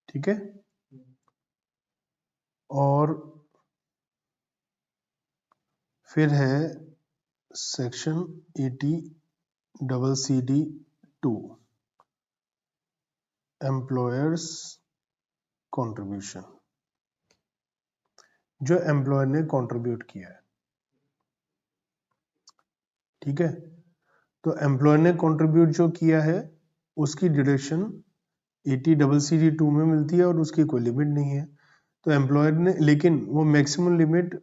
ठीक है, और फिर है सेक्शन 80CCD2 एम्प्लॉयर्स कंट्रीब्यूशन, जो एम्प्लॉयर ने कंट्रीब्यूट किया है। ठीक है, तो एम्प्लॉयर ने कंट्रीब्यूट जो किया है उसकी डिडक्शन 80CCD2 में मिलती है और उसकी कोई लिमिट नहीं है। तो एम्प्लॉयर ने, लेकिन वो maximum limit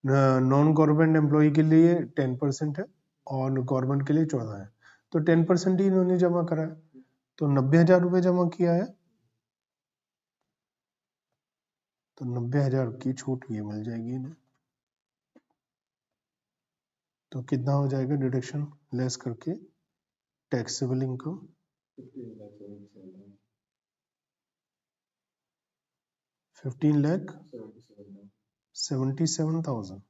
non government employee के लिए 10% है और गवर्नमेंट के लिए 14 है। तो 10% ही इन्होंने जमा करा है, तो 90,000 रुपये जमा किया है, तो 90,000 की छूट ये मिल जाएगी इन्हें। तो कितना हो जाएगा डिडक्शन लेस करके taxable income? 15,77,000।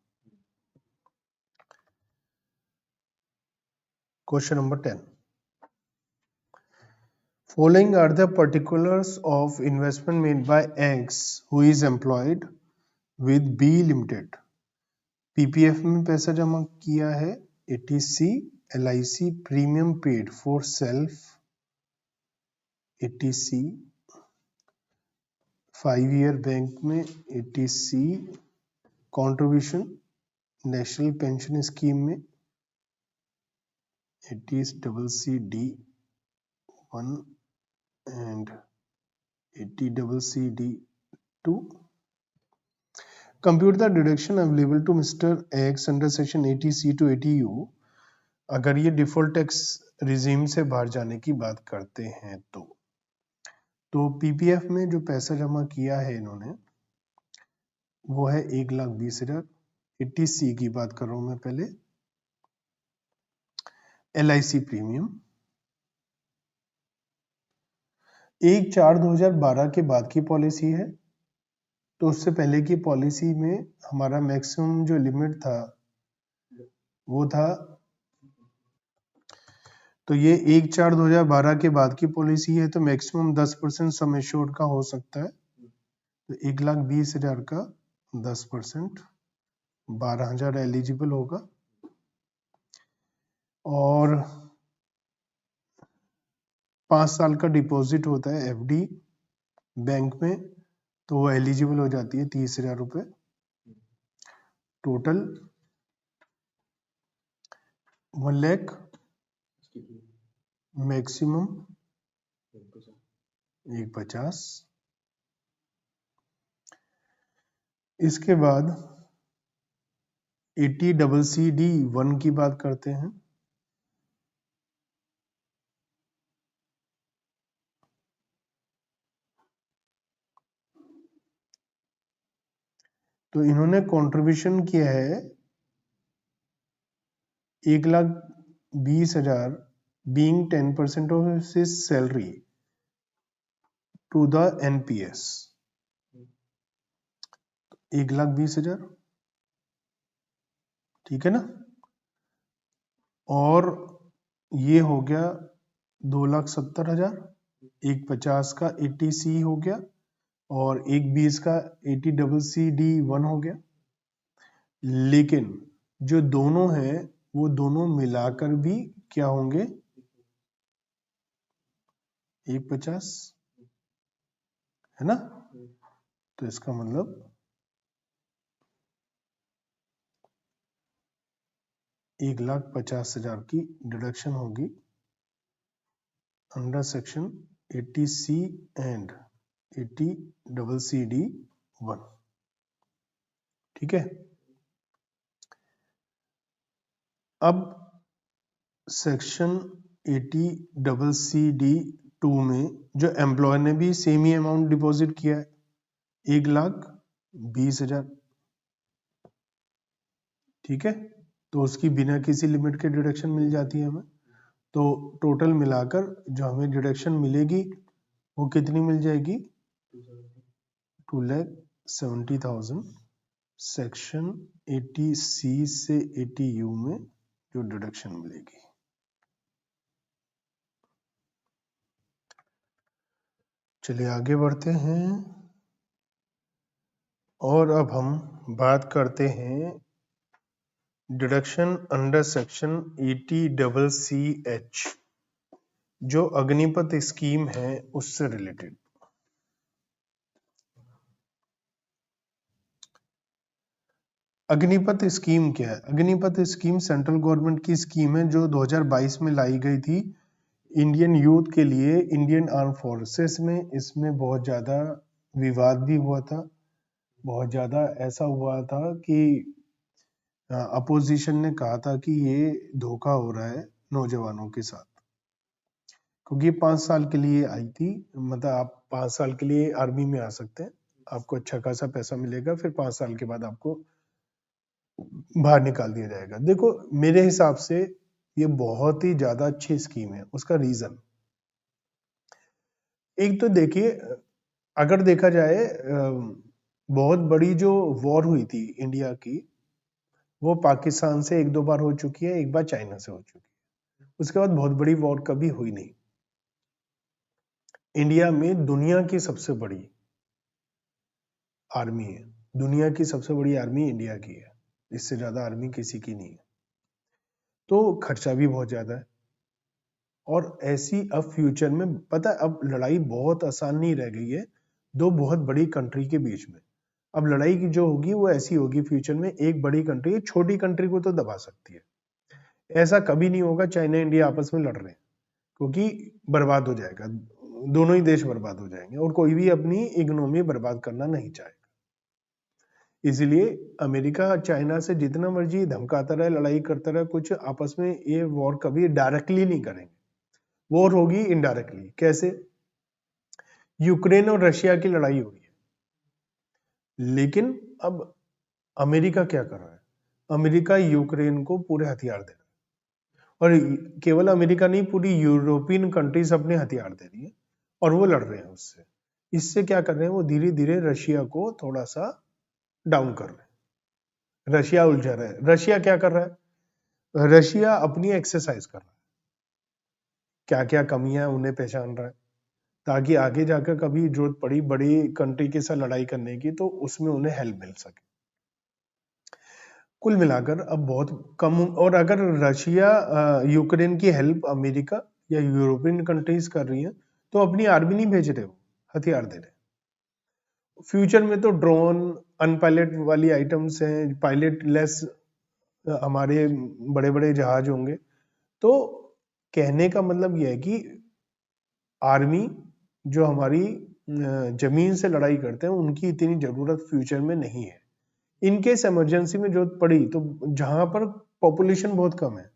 Question number 10. Following are the particulars of investment made by X who is employed with B Limited. PPF में पैसा जमा किया है 80C, LIC premium paid for self 80C, 5 year bank में 80C, contribution national pension scheme में 80CCD1 and 80CCD2. Compute the deduction available to Mr. X under section 80C to 80U. अगर ये default tax regime से बाहर जाने की बात करते हैं तो पीपीएफ में जो पैसा जमा किया है इन्होंने वो है 1,20,000। 80C की बात कर रहा हूं मैं पहले। LIC प्रीमियम 1/4/2012 के बाद की पॉलिसी है, तो उससे पहले की पॉलिसी में हमारा मैक्सिमम जो लिमिट था वो था, तो ये 1/4/2012 के बाद की पॉलिसी है, तो मैक्सिमम 10% सम एश्योर्ड का हो सकता है। तो 1,20,000 का 10% 12,000 एलिजिबल होगा, और 5 साल का डिपॉजिट होता है एफडी बैंक में, तो वो एलिजिबल हो जाती है 30,000 रुपये। Total 1 lakh, maximum 150। इसके बाद 80CCD1 की बात करते हैं। तो इन्होंने कंट्रीब्यूशन किया है 1,20,000 being 10% of his salary to the NPS। 1,20,000, ठीक है ना, और ये हो गया 2,70,000। 1,50 का 80C हो गया और 1,20 का 80CCD1 हो गया। लेकिन जो दोनों हैं वो दोनों मिलाकर भी क्या होंगे 1,50, है ना। तो इसका मतलब 1,50,000 की डिडक्शन होगी under section 80C and 80CCD1। ठीक है, अब सेक्शन 80CCD2 में जो एम्प्लॉयर ने भी सेम ही अमाउंट डिपॉजिट किया है 1,20,000। ठीक है, तो उसकी बिना किसी लिमिट के डिडक्शन मिल जाती है हमें। तो टोटल मिलाकर जो हमें डिडक्शन मिलेगी वो कितनी मिल जाएगी? 2,70,000 सेक्शन 80C से 80U में जो डिडक्शन मिलेगी। चलिए आगे बढ़ते हैं और अब हम बात करते हैं डिडक्शन अंडर सेक्शन 80CC जो अग्निपथ स्कीम है उससे रिलेटेड। अग्निपथ स्कीम क्या है? अग्निपथ स्कीम सेंट्रल गवर्नमेंट की स्कीम है जो 2022 में लाई गई थी इंडियन यूथ के लिए, इंडियन आर्म फोर्सेस में। इसमें बहुत ज़्यादा विवाद भी हुआ था, बहुत ज़्यादा ऐसा हुआ था कि अपोजिशन ने कहा था कि ये धोखा हो रहा है नौजवानों के साथ, क्योंकि 5 साल के लिए आई थी। मतलब आप 5 साल के लिए आर्मी में आ सकते हैं, आपको अच्छा खासा पैसा मिलेगा, फिर 5 साल के बाद आपको बाहर निकाल दिया जाएगा। देखो मेरे हिसाब से ये बहुत ही ज्यादा अच्छी स्कीम है। उसका रीजन एक तो देखिए, अगर देखा जाए बहुत बड़ी जो वॉर हुई थी इंडिया की, वो पाकिस्तान से 1-2 बार हो चुकी है, एक बार चाइना से हो चुकी है। उसके बाद बहुत बड़ी वॉर कभी हुई नहीं। इंडिया में दुनिया की सबसे बड़ी आर्मी है, दुनिया की सबसे बड़ी आर्मी इंडिया की है, इससे ज्यादा आर्मी किसी की नहीं है। तो खर्चा भी बहुत ज्यादा है, और ऐसी अब फ्यूचर में पता है, अब लड़ाई बहुत आसान नहीं रह गई है दो बहुत बड़ी कंट्री के बीच में। अब लड़ाई की जो होगी वो ऐसी होगी फ्यूचर में, एक बड़ी कंट्री छोटी कंट्री को तो दबा सकती है। ऐसा कभी नहीं होगा चाइना इंडिया आपस में लड़ रहे हैं, क्योंकि बर्बाद हो जाएगा, दोनों ही देश बर्बाद हो जाएंगे, और कोई भी अपनी इकोनॉमी बर्बाद करना नहीं चाहेगा। इसलिए अमेरिका चाइना से जितना मर्जी धमकाता रहे, लड़ाई करता रहे, कुछ आपस में ये वॉर कभी डायरेक्टली नहीं करेंगे, वॉर होगी इनडायरेक्टली। कैसे? यूक्रेन और रशिया की लड़ाई हो रही है, लेकिन अब अमेरिका क्या कर रहा है? अमेरिका यूक्रेन को पूरे हथियार दे रहा है, और केवल अमेरिका नहीं, पूरी यूरोपियन कंट्रीज अपने हथियार दे रही है, और वो लड़ रहे हैं उससे। इससे क्या कर रहे हैं? वो धीरे धीरे रशिया को थोड़ा सा डाउन कर रहे हैं। रशिया उलझा रहा है। रशिया क्या कर रहा है? रशिया अपनी एक्सरसाइज कर रहा है, क्या क्या कमियां उन्हें पहचान रहा है, ताकि आगे जाकर कभी जरूरत पड़ी बड़ी कंट्री के साथ लड़ाई करने की तो उसमें उन्हें हेल्प मिल सके। कुल मिलाकर अब बहुत कम, और अगर रशिया यूक्रेन की हेल्प अमेरिका या यूरोपियन कंट्रीज कर रही हैं, तो अपनी आर्मी नहीं भेज रहे, वो हथियार दे रहे। फ्यूचर में तो ड्रोन, अनपायलट वाली आइटम्स हैं, पायलट लेस हमारे बड़े बड़े जहाज होंगे। तो कहने का मतलब यह है कि आर्मी जो हमारी जमीन से लड़ाई करते हैं उनकी इतनी जरूरत फ्यूचर में नहीं है। इनकेस इमरजेंसी में जरूरत पड़ी तो जहां पर पॉपुलेशन बहुत कम है,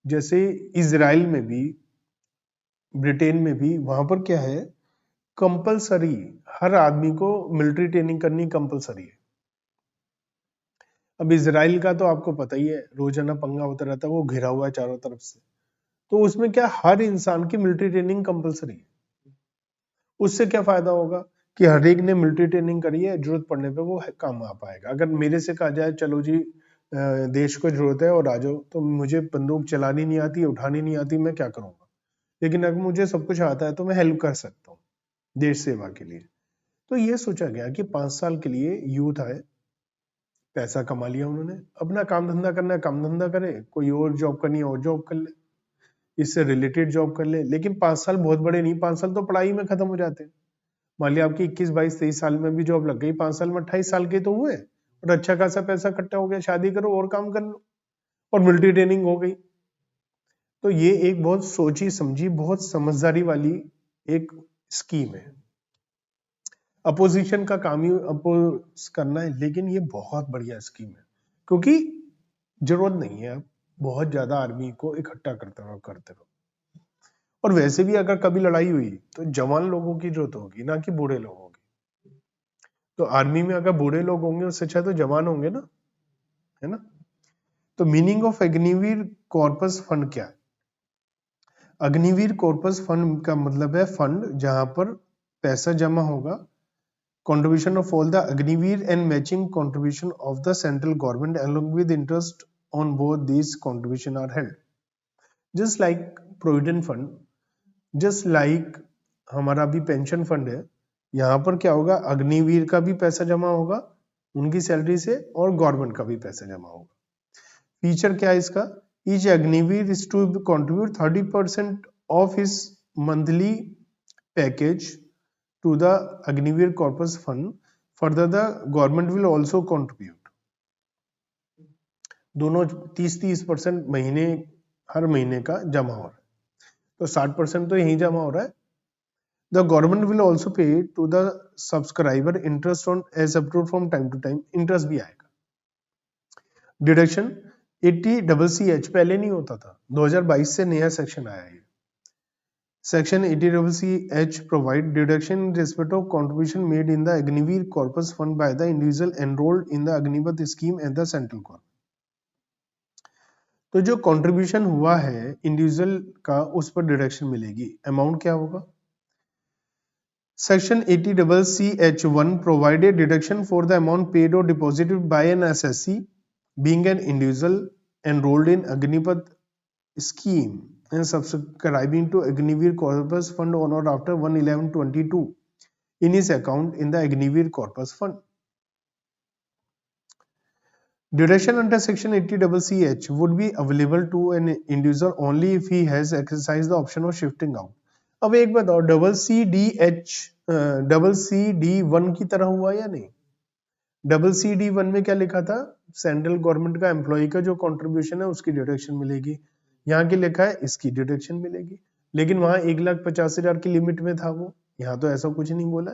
जैसे इजराइल में भी, ब्रिटेन में भी, वहां पर क्या है, कंपलसरी हर आदमी को मिलिट्री ट्रेनिंग करनी कंपलसरी है। अब इजराइल का तो आपको पता ही है, रोजाना पंगा होता रहता है, वो घिरा हुआ है चारों तरफ से। तो उसमें क्या, हर इंसान की मिलिट्री ट्रेनिंग कंपलसरी है। उससे क्या फायदा होगा कि हर एक ने मिलिट्री ट्रेनिंग करी है, जरूरत पड़ने पे वो काम आ पाएगा। अगर मेरे से कहा जाए चलो जी देश को जरूरत है और आ जाओ, तो मुझे बंदूक चलानी नहीं आती, उठानी नहीं आती, मैं क्या करूंगा? लेकिन अगर मुझे सब कुछ आता है तो मैं हेल्प कर सकता हूँ देश सेवा के लिए। तो ये सोचा गया कि 5 साल के लिए यूथ आए, पैसा कमा लिया उन्होंने, अपना काम धंधा करना है काम धंधा करे, कोई और जॉब करनी है और जॉब कर ले, इससे रिलेटेड जॉब कर ले। लेकिन 5 साल बहुत बड़े नहीं, 5 साल तो पढ़ाई में खत्म हो जाते हैं। मान लिया आपकी 21, 22, 23 साल में भी जॉब लग गई, 5 साल में 28 साल के तो हुए, और अच्छा खासा पैसा इकट्ठा हो गया, शादी करो और काम कर लो, और मिलिट्री ट्रेनिंग हो गई। तो ये एक बहुत सोची समझी, बहुत समझदारी वाली एक स्कीम है। अपोजिशन का काम ही अपोज करना है, लेकिन ये बहुत बढ़िया स्कीम है, क्योंकि जरूरत नहीं है अब बहुत ज्यादा आर्मी को इकट्ठा करते रहो। और वैसे भी अगर कभी लड़ाई हुई तो जवान लोगों की जरूरत होगी, ना कि बूढ़े लोगों की। तो आर्मी में अगर बूढ़े लोग होंगे उससे अच्छा तो जवान होंगे ना, है ना? तो meaning of Agniveer corpus fund क्या है? अग्निवीर कॉर्पस फंड का मतलब है फंड जहां पर पैसा जमा होगा. Contribution of all the Agniveer and matching contribution of the central government along with interest on both these contribution are held. Just like provident fund, just like हमारा भी पेंशन फंड है, यहाँ पर क्या होगा, अग्निवीर का भी पैसा जमा होगा उनकी सैलरी से और गवर्नमेंट का भी पैसा जमा होगा. फीचर क्या है इसका, each Agniveer is to contribute 30% of his monthly package to the Agniveer Corpus Fund. Further, the government will also contribute. दोनों 30% महीने, हर महीने का जमा हो रहा है, तो 60% तो यही जमा हो रहा है. The government will also pay to the subscriber interest on as approved from time to time. Interest भी आएगा. डिडक्शन 80CC पहले नहीं होता था, 2022 से नया सेक्शन आया है. Section 80CC provide deduction in respect of contribution made in the Agniveer Corpus Fund by the individual enrolled in the Agnipath scheme at the central government. तो जो कंट्रीब्यूशन हुआ है इंडिविजुअल का उस पर डिडक्शन मिलेगी. अमाउंट क्या होगा, section 80CC1 provided deduction for the amount paid or deposited by an assessee being an individual enrolled in Agnipath scheme and subscribing to Agniveer Corpus Fund on or after 1/11/22 in his account in the Agniveer Corpus Fund. Deduction under section 80CC would be available to an individual only if he has exercised the option of shifting out. अब एक बताओ, CCD1 की तरह हुआ या नहीं? CCD1 में क्या लिखा था, सेंट्रल गवर्नमेंट का एम्प्लॉय का जो कंट्रीब्यूशन है उसकी डिडक्शन मिलेगी. यहाँ की लिखा है इसकी डिडक्शन मिलेगी, लेकिन वहां 1,50,000 की लिमिट में था वो, यहाँ तो ऐसा कुछ नहीं बोला.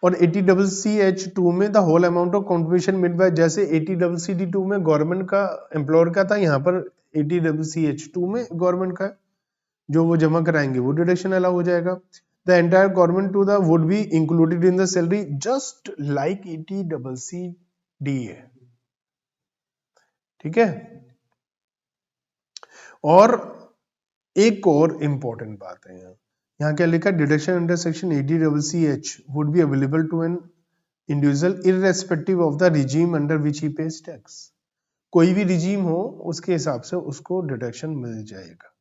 और 80CC2 में the whole amount of contribution made by, जैसे 80CC2 में गवर्नमेंट का एम्प्लॉयर का था, यहाँ पर 80CC2 में गवर्नमेंट का जो वो जमा कराएंगे वो डिडक्शन अलाउ हो जाएगा. The entire government to the would be included in the salary just like 80CCD है. ठीक है. और एक और इंपॉर्टेंट बात है, यहाँ क्या लिखा, deduction under section 80CC would be available to an individual irrespective of the regime under which he pays tax. कोई भी रिजीम हो उसके हिसाब से उसको डिडक्शन मिल जाएगा.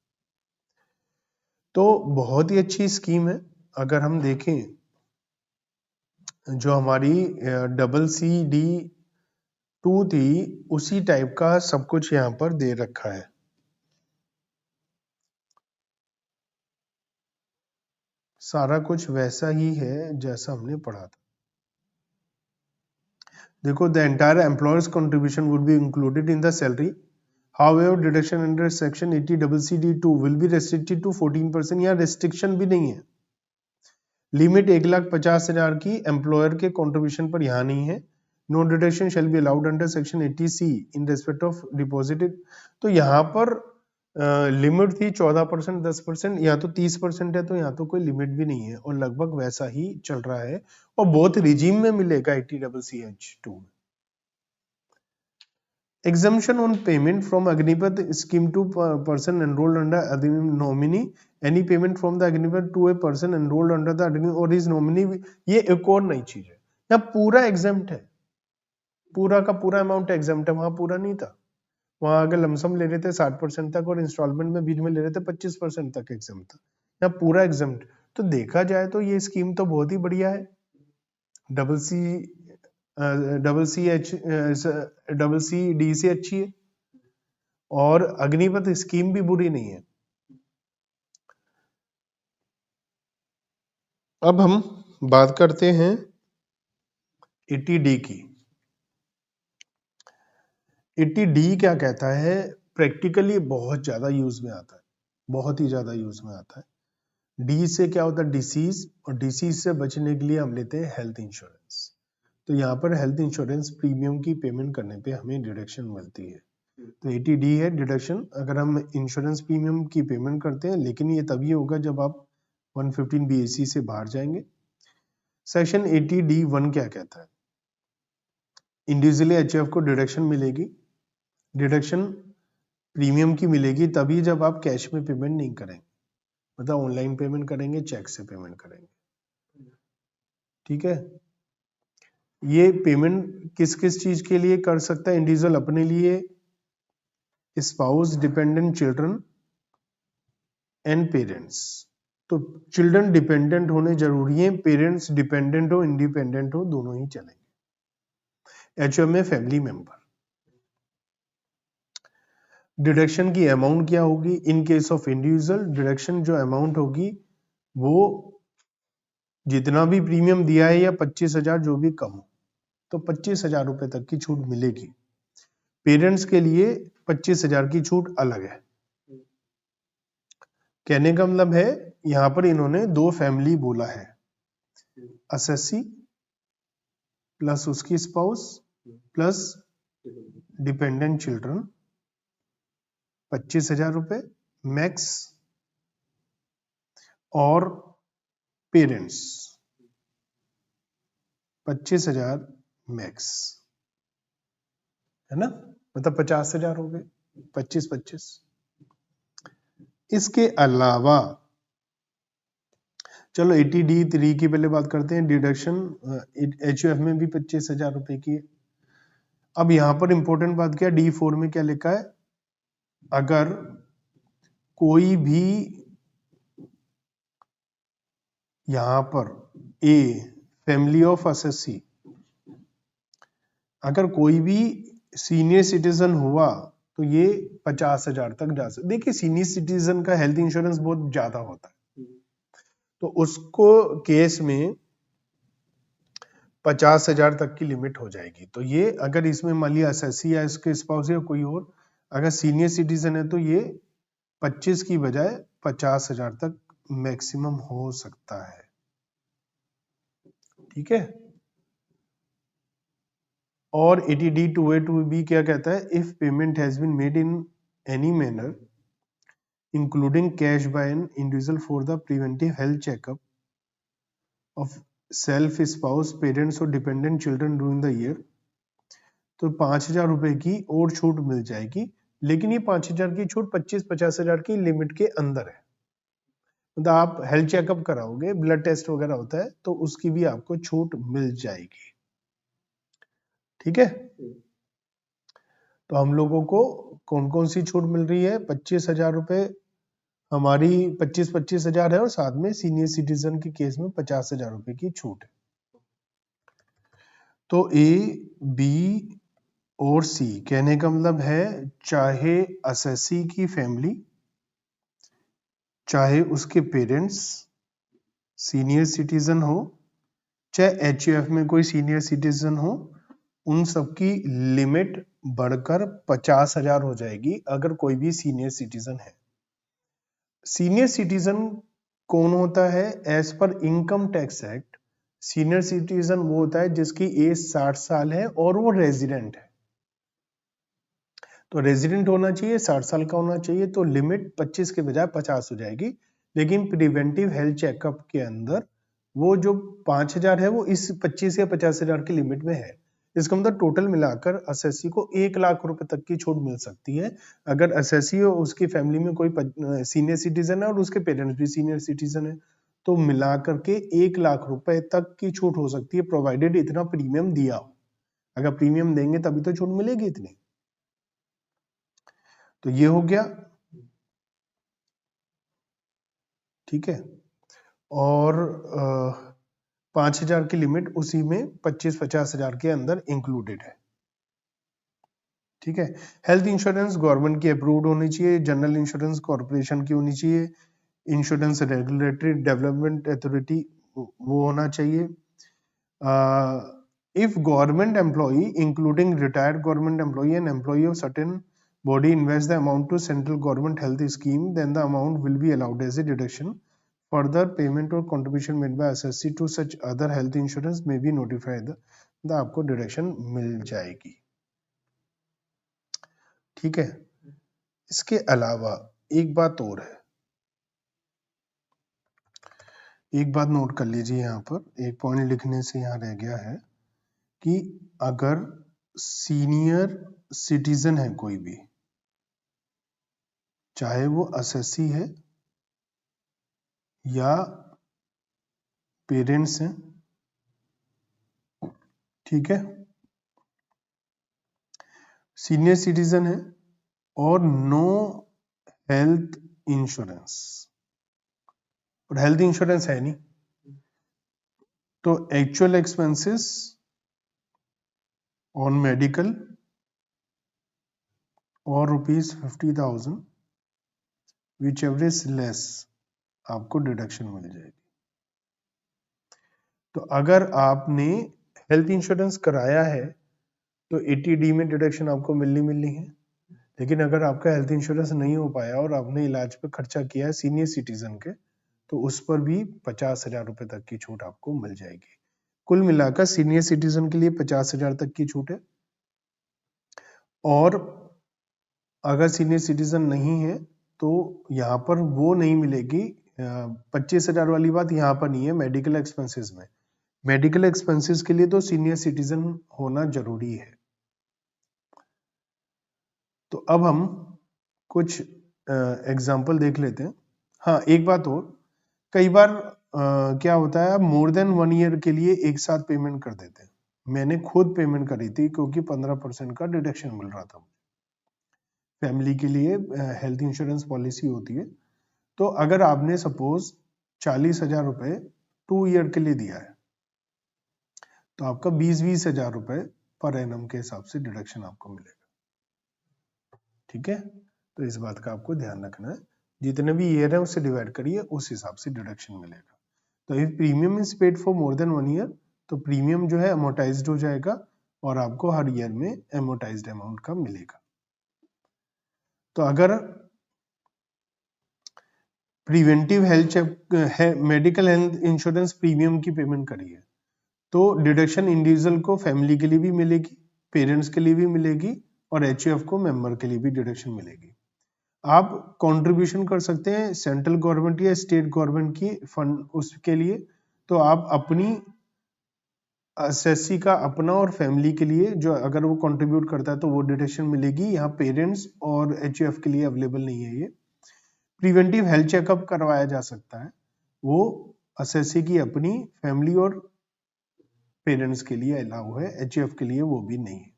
तो बहुत ही अच्छी स्कीम है. अगर हम देखें जो हमारी CCD2 थी उसी टाइप का सब कुछ यहाँ पर दे रखा है. सारा कुछ वैसा ही है जैसा हमने पढ़ा था. देखो, the entire employer's contribution would be included in the salary. However deduction under section 80CCD2 will be restricted to 14%. यहाँ रेस्ट्रिक्शन भी नहीं है. लिमिट 1,50,000 की एम्प्लॉयर के कंट्रीब्यूशन पर यहाँ नहीं है. No deduction shall be allowed under section 80C in respect of deposited. तो यहाँ पर लिमिट थी 14%, 10%, यहाँ तो 30% है, तो यहाँ तो कोई लिमिट भी नहीं है और लगभग वैसा ही चल रहा है और बहुत रिजीम में मिलेगा 80CC2 में. Exemption on payment from Agnipath scheme to person enrolled under nominee. Any payment from the Agnipath to a person enrolled under the Agnipath or his nominee. ये एक और नई चीज है. यहाँ पूरा एग्जाम्प्ट है, पूरा का पूरा अमाउंट एग्जाम्प्ट है, वहां पूरा नहीं था. वहां अगर लमसम ले रहे थे 60% तक और इंस्टॉलमेंट में बीच में ले रहे थे 25% तक एग्जाम था. यहाँ पूरा एग्जाम. तो देखा जाए तो ये स्कीम तो बहुत ही बढ़िया है. CCD से अच्छी है और अग्निपथ स्कीम भी बुरी नहीं है. अब हम बात करते हैं 80D की. 80D क्या कहता है, प्रैक्टिकली बहुत ज्यादा यूज में आता है, बहुत ही ज्यादा यूज में आता है. डी से क्या होता है, डिसीज, और डिसीज से बचने के लिए हम लेते हैं हेल्थ इंश्योरेंस. तो यहाँ पर हेल्थ इंश्योरेंस प्रीमियम की पेमेंट करने पे हमें डिडक्शन मिलती है. तो 80D है डिडक्शन अगर हम इंश्योरेंस प्रीमियम की पेमेंट करते हैं, लेकिन ये तभी होगा जब आप 115 BAC से बाहर जाएंगे. सेक्शन 80D1 क्या कहता है, इंडिविजुअली HF को डिडक्शन मिलेगी. डिडक्शन प्रीमियम की मिलेगी तभी जब आप कैश में पेमेंट नहीं करेंगे, मतलब ऑनलाइन पेमेंट करेंगे, चेक से पेमेंट करेंगे। ठीक है, ये पेमेंट किस किस चीज के लिए कर सकता है इंडिविजुअल? अपने लिए, spouse, dependent children and parents. तो चिल्ड्रन डिपेंडेंट होने जरूरी है, पेरेंट्स डिपेंडेंट हो इंडिपेंडेंट हो दोनों ही चलेंगे। एचओएम में फैमिली मेंबर। डिडक्शन की अमाउंट क्या होगी? इन केस ऑफ इंडिविजुअल डिडक्शन जो अमाउंट होगी वो जितना भी प्रीमियम दिया है या 25,000 जो भी कम हो, तो 25,000 रुपए तक की छूट मिलेगी। पेरेंट्स के लिए 25,000 की छूट अलग है। कहने का मतलब है यहां पर इन्होंने दो फैमिली बोला है, असेसी प्लस उसकी स्पाउस प्लस डिपेंडेंट चिल्ड्रन, 25,000 रुपए मैक्स, और पेरेंट्स 25,000 मैक्स, है ना, मतलब 50,000 हो गए, 25-25। इसके अलावा चलो 80D3 की पहले बात करते हैं। डिडक्शन एचयूएफ में भी 25,000 रुपए की है। अब यहां पर इंपॉर्टेंट बात क्या, D4 में क्या लिखा है? अगर कोई भी यहां पर ए फैमिली ऑफ असेसी, अगर कोई भी सीनियर सिटीजन हुआ तो ये 50,000 तक जा सकता। देखिए सीनियर सिटीजन का हेल्थ इंश्योरेंस बहुत ज्यादा होता है, तो उसको केस में 50,000 तक की लिमिट हो जाएगी। तो ये अगर इसमें मान लिया असेसी या इसके स्पाउस या कोई और अगर सीनियर सिटीजन है तो ये 25 की बजाय 50,000 तक मैक्सिमम हो सकता है। ठीक है, और 80D2A2B क्या कहता है? If payment has been made in any manner including cash by an individual for the preventive health checkup of self, spouse, parents और dependent children during the year, तो 5,000 रुपए की और छूट मिल जाएगी। लेकिन ये 5,000 की छूट 25-50,000 की लिमिट के अंदर है। मतलब आप हेल्थ चेकअप कराओगे, ब्लड टेस्ट वगैरह होता है तो उसकी भी आपको छूट मिल जाएगी। ठीक है, तो हम लोगों को कौन कौन सी छूट मिल रही है? 25,000 रुपए हमारी 25,000 है, और साथ में सीनियर सिटीजन के केस में 50,000 रुपए की छूट है। तो ए, बी और सी कहने का मतलब है चाहे असेसी की फैमिली, चाहे उसके पेरेंट्स सीनियर सिटीजन हो, चाहे एचयूएफ में कोई सीनियर सिटीजन हो, उन सबकी लिमिट बढ़कर 50,000 हो जाएगी अगर कोई भी सीनियर सिटीजन है। सीनियर सिटीजन कौन होता है? As per income tax act senior citizen वो होता है जिसकी एज 60 साल है और वो रेजिडेंट है। तो रेजिडेंट होना चाहिए, 60 साल का होना चाहिए, तो लिमिट 25 के बजाय 50 हो जाएगी। लेकिन प्रिवेंटिव हेल्थ चेकअप के अंदर वो जो 5,000 है वो इस 25 या 50,000 की लिमिट में है। इसका मतलब टोटल मिलाकर असेसी को 1 लाख रुपए तक की छूट मिल सकती है अगर असेसी और उसकी फैमिली में कोई सीनियर सिटीजन है और उसके पेरेंट्स भी सीनियर सिटीजन है, तो मिलाकर के 1 लाख रुपए तक की छूट हो सकती है, प्रोवाइडेड इतना प्रीमियम दिया हो। अगर प्रीमियम देंगे तभी तो छूट मिलेगी इतनी। तो ये हो गया। ठीक है, और 5,000 की लिमिट उसी में 25-50,000 के अंदर इंक्लूडेड है। ठीक है, हेल्थ इंश्योरेंस गवर्नमेंट की अप्रूव्ड होनी चाहिए, जनरल इंश्योरेंस कॉर्पोरेशन की होनी चाहिए, इंश्योरेंस रेगुलेटरी डेवलपमेंट अथॉरिटी वो होना चाहिए। If government employee including retired government employee and employee of certain body invest the amount to central government health scheme, then the amount will be allowed as a deduction. Further payment or contribution made by assessee to such other health insurance may be notified, the आपको deduction मिल जाएगी। ठीक है, इसके अलावा एक बात और है, एक बात नोट कर लीजिए, यहाँ पर एक पॉइंट लिखने से यहाँ रह गया है कि अगर सीनियर सिटीजन है कोई भी, चाहे वो असेसी है या पेरेंट्स हैं, ठीक है, सीनियर सिटीजन है और नो हेल्थ इंश्योरेंस, और हेल्थ इंश्योरेंस है नहीं, तो एक्चुअल एक्सपेंसेस ऑन मेडिकल और ₹50,000 विच एवर इज लेस आपको डिडक्शन मिल जाएगी। तो अगर आपने हेल्थ इंश्योरेंस कराया है तो 80D में डिडक्शन आपको मिलनी है, लेकिन अगर आपका हेल्थ इंश्योरेंस नहीं हो पाया और आपने इलाज पे खर्चा किया है सीनियर सिटीजन के, तो उस पर भी 50,000 रुपए तक की छूट आपको मिल जाएगी। कुल मिलाकर सीनियर सिटीजन के लिए 50,000 तक की छूट है, और अगर सीनियर सिटीजन नहीं है तो यहाँ पर वो नहीं मिलेगी। 25,000 वाली बात यहाँ पर नहीं है मेडिकल एक्सपेंसेस में। मेडिकल एक्सपेंसेस के लिए तो सीनियर सिटीजन होना जरूरी है। तो अब हम कुछ एग्जाम्पल देख लेते हैं। हाँ, एक बात और, कई बार क्या होता है, आप मोर देन 1 ईयर के लिए एक साथ पेमेंट कर देते हैं। मैंने खुद पेमेंट करी थी क्योंकि 15% का डिडक्शन मिल रहा था। फैमिली के लिए हेल्थ इंश्योरेंस पॉलिसी होती है, तो अगर आपने सपोज 40,000 रुपए 2 ईयर के लिए दिया है, तो आपका 20,000 रुपए पर एनम के हिसाब से डिडक्शन आपको मिलेगा। ठीक है, तो इस बात का आपको ध्यान रखना है, जितने भी ईयर है उससे डिवाइड करिए, उस हिसाब से डिडक्शन मिलेगा। तो if premium is paid for more than 1 year, तो प्रीमियम जो है अमोर्टाइज्ड हो जाएगा और आपको हर ईयर में अमोर्टाइज्ड अमाउंट का मिलेगा। तो अगर preventive health check, medical health insurance premium की पेमेंट करी है, तो डिडक्शन इंडिविजुअल को, फैमिली के लिए भी मिलेगी, पेरेंट्स के लिए भी मिलेगी, और एचयूएफ को मेंबर के लिए भी डिडक्शन मिलेगी। आप कंट्रीब्यूशन कर सकते हैं सेंट्रल गवर्नमेंट या स्टेट गवर्नमेंट की फंड उसके लिए, तो आप अपनी एसएससी का अपना और फैमिली के लिए जो अगर वो कंट्रीब्यूट करता है तो वो डिडक्शन मिलेगी। यहाँ पेरेंट्स और एचयूएफ के लिए अवेलेबल नहीं है ये। प्रिवेंटिव हेल्थ चेकअप करवाया जा सकता है, वो एसएससी की अपनी, फैमिली और पेरेंट्स के लिए अलाउ है, एचयूएफ के लिए वो भी नहीं है।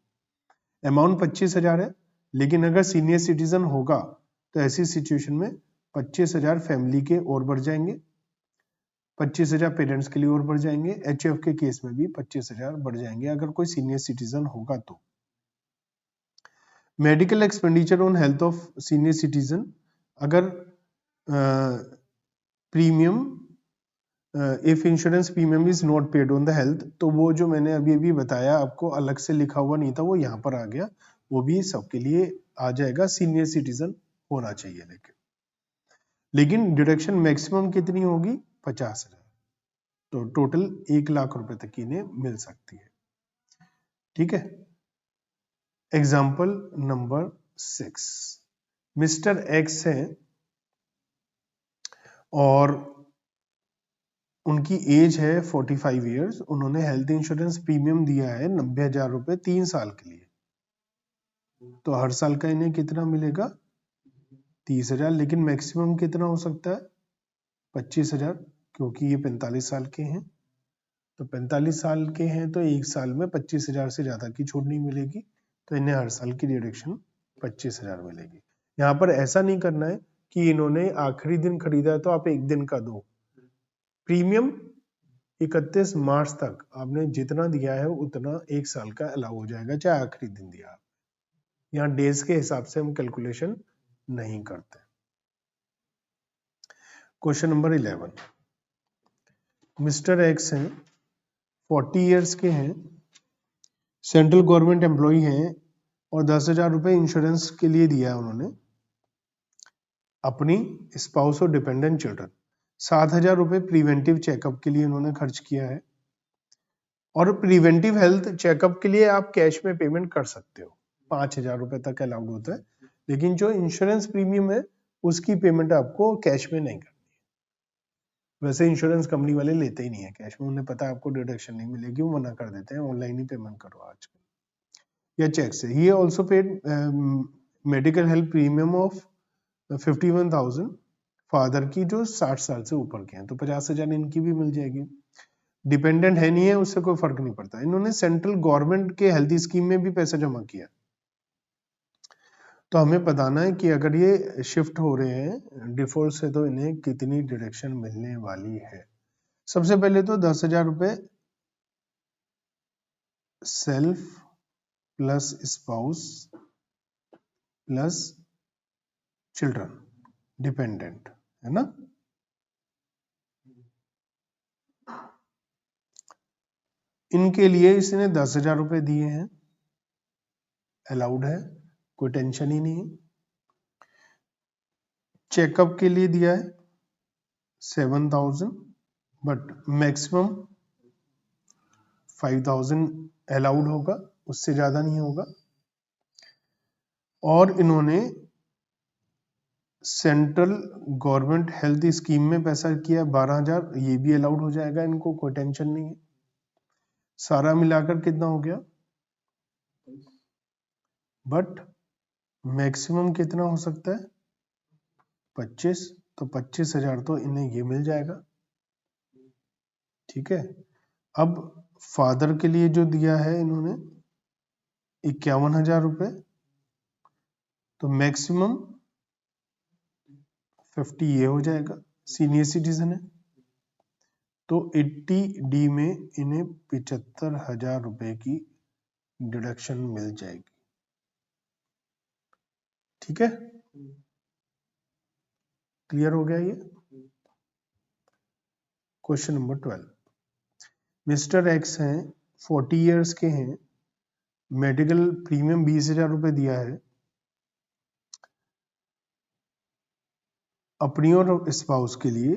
अमाउंट 25,000 है, लेकिन अगर सीनियर सिटीजन होगा तो ऐसी सिचुएशन में 25,000 फैमिली के और बढ़ जाएंगे, 25,000 पेरेंट्स के लिए और बढ़ जाएंगे, एचयूएफ के केस में भी 25,000 बढ़ जाएंगे अगर कोई सीनियर सिटीजन होगा तो। Medical expenditure on health of senior citizen, अगर premium if insurance premium is not paid on the health, तो वो जो मैंने अभी अभी बताया आपको अलग से लिखा हुआ नहीं था, वो यहाँ पर आ गया, वो भी सबके लिए आ जाएगा, सीनियर सिटीजन होना चाहिए। लेकिन डिडक्शन मैक्सिमम कितनी होगी? 50,000, तो टोटल 1 लाख रुपए तक की इन्हें मिल सकती है। ठीक है, एग्जाम्पल नंबर 6, मिस्टर एक्स है और उनकी एज है 45 ईयर्स, उन्होंने हेल्थ इंश्योरेंस प्रीमियम दिया है 90,000 रुपए 3 साल के लिए, तो हर साल का इन्हें कितना मिलेगा? 30,000, लेकिन मैक्सिमम कितना हो सकता है? 25,000, क्योंकि ये 45 साल के हैं, तो 45 साल के हैं तो एक साल में 25,000 से ज्यादा की छूट नहीं मिलेगी, तो इन्हें हर साल की डिडक्शन 25,000 मिलेगी। यहाँ पर ऐसा नहीं करना है कि इन्होंने आखिरी दिन खरीदा है तो आप एक दिन का दो, प्रीमियम 31 मार्च तक आपने जितना दिया है उतना एक साल का अलाउ हो जाएगा, चाहे आखिरी दिन दिया। यहाँ डेज के हिसाब से हम कैलकुलेशन नहीं करते। क्वेश्चन नंबर 11, मिस्टर एक्स हैं, 40 इयर्स के हैं, सेंट्रल गवर्नमेंट एम्प्लॉय हैं और 10,000 रुपए इंश्योरेंस के लिए दिया है उन्होंने अपनी स्पाउस और डिपेंडेंट चिल्ड्रन। 7,000 रुपए प्रिवेंटिव चेकअप के लिए उन्होंने खर्च किया है, और प्रिवेंटिव हेल्थ चेकअप के लिए आप कैश में पेमेंट कर सकते हो, 5,000 रुपए तक अलाउड होता है, लेकिन जो इंश्योरेंस प्रीमियम है उसकी पेमेंट आपको कैश में नहीं करनी है। वैसे इंश्योरेंस कंपनी वाले लेते ही नहीं है कैश में, उन्हें पता है आपको डिडक्शन नहीं मिलेगी, वो मना कर देते हैं, ऑनलाइन ही पेमेंट करो आजकल या चेक से। He also paid medical health premium of 51,000 father की जो 60 साल से ऊपर के हैं, तो 50,000 इनकी भी मिल जाएगी। डिपेंडेंट है नहीं है, उससे कोई फर्क नहीं पड़ता। इन्होंने सेंट्रल गवर्नमेंट के हेल्थ स्कीम में भी पैसा जमा किया, तो हमें बताना है कि अगर ये शिफ्ट हो रहे हैं डिफॉल्ट से तो इन्हें कितनी डिडक्शन मिलने वाली है। सबसे पहले तो 10,000 रुपए self plus spouse plus children dependent, है ना। इनके लिए इसने 10,000 रुपए दिए हैं, अलाउड है, कोई टेंशन ही नहीं है। चेकअप के लिए दिया है 7,000, बट मैक्सिमम 5,000 अलाउड होगा, उससे ज्यादा नहीं होगा। और इन्होंने सेंट्रल गवर्नमेंट हेल्थ स्कीम में पैसा किया 12,000, ये भी अलाउड हो जाएगा इनको, कोई टेंशन नहीं है। सारा मिलाकर कितना हो गया, बट मैक्सिमम कितना हो सकता है 25, तो 25,000 तो इन्हें ये मिल जाएगा। ठीक है, अब फादर के लिए जो दिया है इन्होंने 51,000 रुपए, तो मैक्सिमम 50 ये हो जाएगा, सीनियर सिटीजन है, तो 80 डी में इन्हें 75,000 रुपए की डिडक्शन मिल जाएगी। ठीक है, क्लियर हो गया ये। क्वेश्चन नंबर 12, मिस्टर एक्स हैं, 40 इयर्स के हैं, मेडिकल प्रीमियम 20,000 रुपए दिया है, अपनी और स्पाउस के लिए।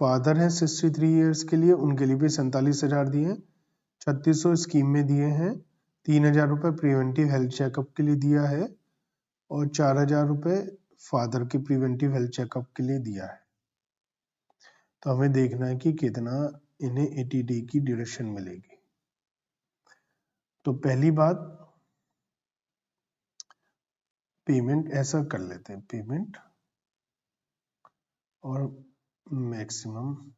फादर है 63 इयर्स के लिए, उनके लिए भी 47,000 दिए हैं, 3600 स्कीम में दिए हैं, 3,000 रुपए प्रिवेंटिव हेल्थ चेकअप के लिए दिया है, और 4,000 रुपए फादर के प्रिवेंटिव हेल्थ चेकअप के लिए दिया है। तो हमें देखना है कि कितना इन्हें 80 डी की डिडक्शन मिलेगी। तो पहली बात, पेमेंट ऐसा कर लेते हैं, पेमेंट और मैक्सिमम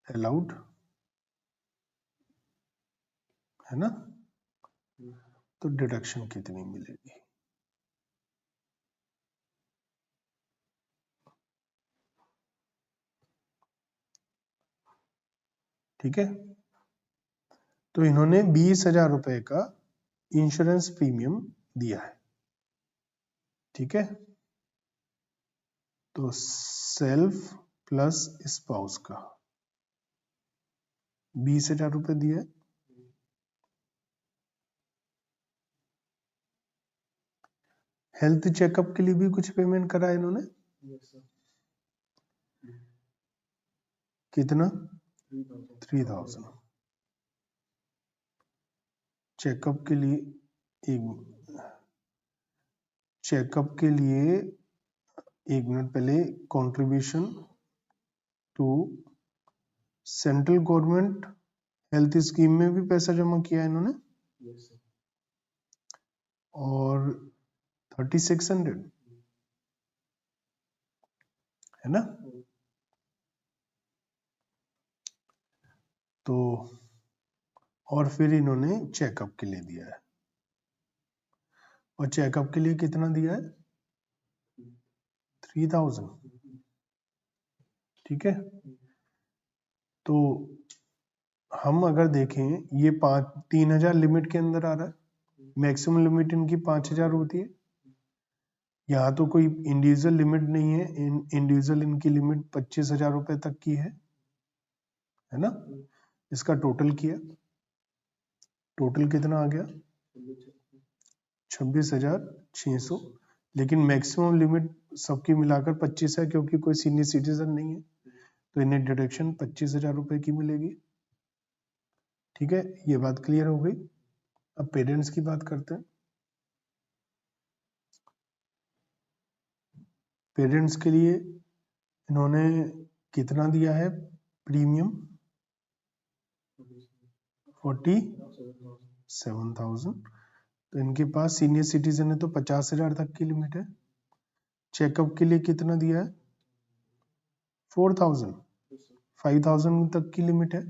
अलाउड, है ना। तो डिडक्शन कितनी मिलेगी, ठीक है। तो इन्होंने 20,000 रुपए का इंश्योरेंस प्रीमियम दिया है, ठीक है। तो सेल्फ प्लस स्पाउस का 20,000 रुपए दिया है। हेल्थ चेकअप के लिए भी कुछ पेमेंट करा है इन्होंने, कितना 3,000। चेकअप के लिए चेकअप के लिए 1 मिनट पहले contribution to central government health scheme में भी पैसा जमा किया है इन्होंने, और 3,600, है ना। तो और फिर इन्होंने चेकअप के लिए दिया है, और चेकअप के लिए कितना दिया है 3,000, ठीक है। तो हम अगर देखें ये 3,000 लिमिट के अंदर आ रहा है, मैक्सिमम लिमिट इनकी 5,000 होती है। यहाँ तो कोई इंडिविजुअल लिमिट नहीं है, इंडिविजुअल इनकी लिमिट 25,000 रुपए तक की है ना। इसका टोटल किया, टोटल कितना आ गया 26,600, लेकिन मैक्सिमम लिमिट सबकी मिलाकर 25 है, क्योंकि कोई सीनियर सिटीजन नहीं है, तो इन्हें डिडक्शन 25,000 रुपए की मिलेगी। ठीक है, ये बात क्लियर हो गई। अब पेरेंट्स की बात करते हैं। पेरेंट्स के लिए इन्होंने कितना दिया है प्रीमियम 47,000, तो इनके पास सीनियर सिटीजन है तो 50,000 तक की लिमिट है। चेकअप के लिए कितना दिया है? 4,000, 5,000 तक की लिमिट है।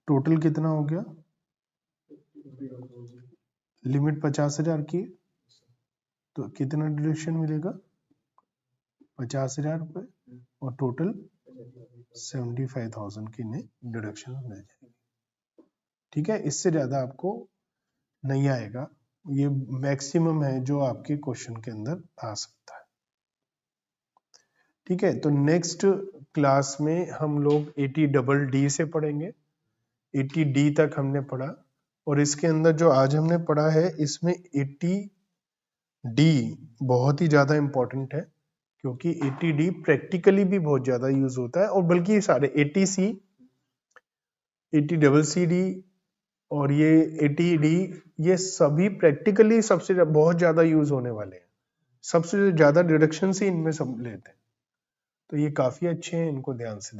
टोटल कितना हो गया? लिमिट 50,000 की है, तो कितना डिडक्शन मिलेगा? 50,000 रुपये और टोटल 75,000 की डिडक्शन मिल जाएगी। ठीक है, इससे ज्यादा आपको नहीं आएगा, ये मैक्सिमम है जो आपके क्वेश्चन के अंदर आ सकता है। ठीक है, तो नेक्स्ट क्लास में हम लोग 80DD से पढ़ेंगे। 80D तक हमने पढ़ा और इसके अंदर जो आज हमने पढ़ा है इसमें 80D बहुत ही ज्यादा इंपॉर्टेंट है, क्योंकि 80D प्रैक्टिकली भी बहुत ज्यादा यूज होता है, और बल्कि सारे 80C, 80CCD और ये 80D, ये सभी प्रैक्टिकली सबसे बहुत ज्यादा यूज होने वाले हैं। सबसे ज्यादा डिडक्शन से इनमें सब लेते हैं, तो ये काफी अच्छे हैं, इनको ध्यान से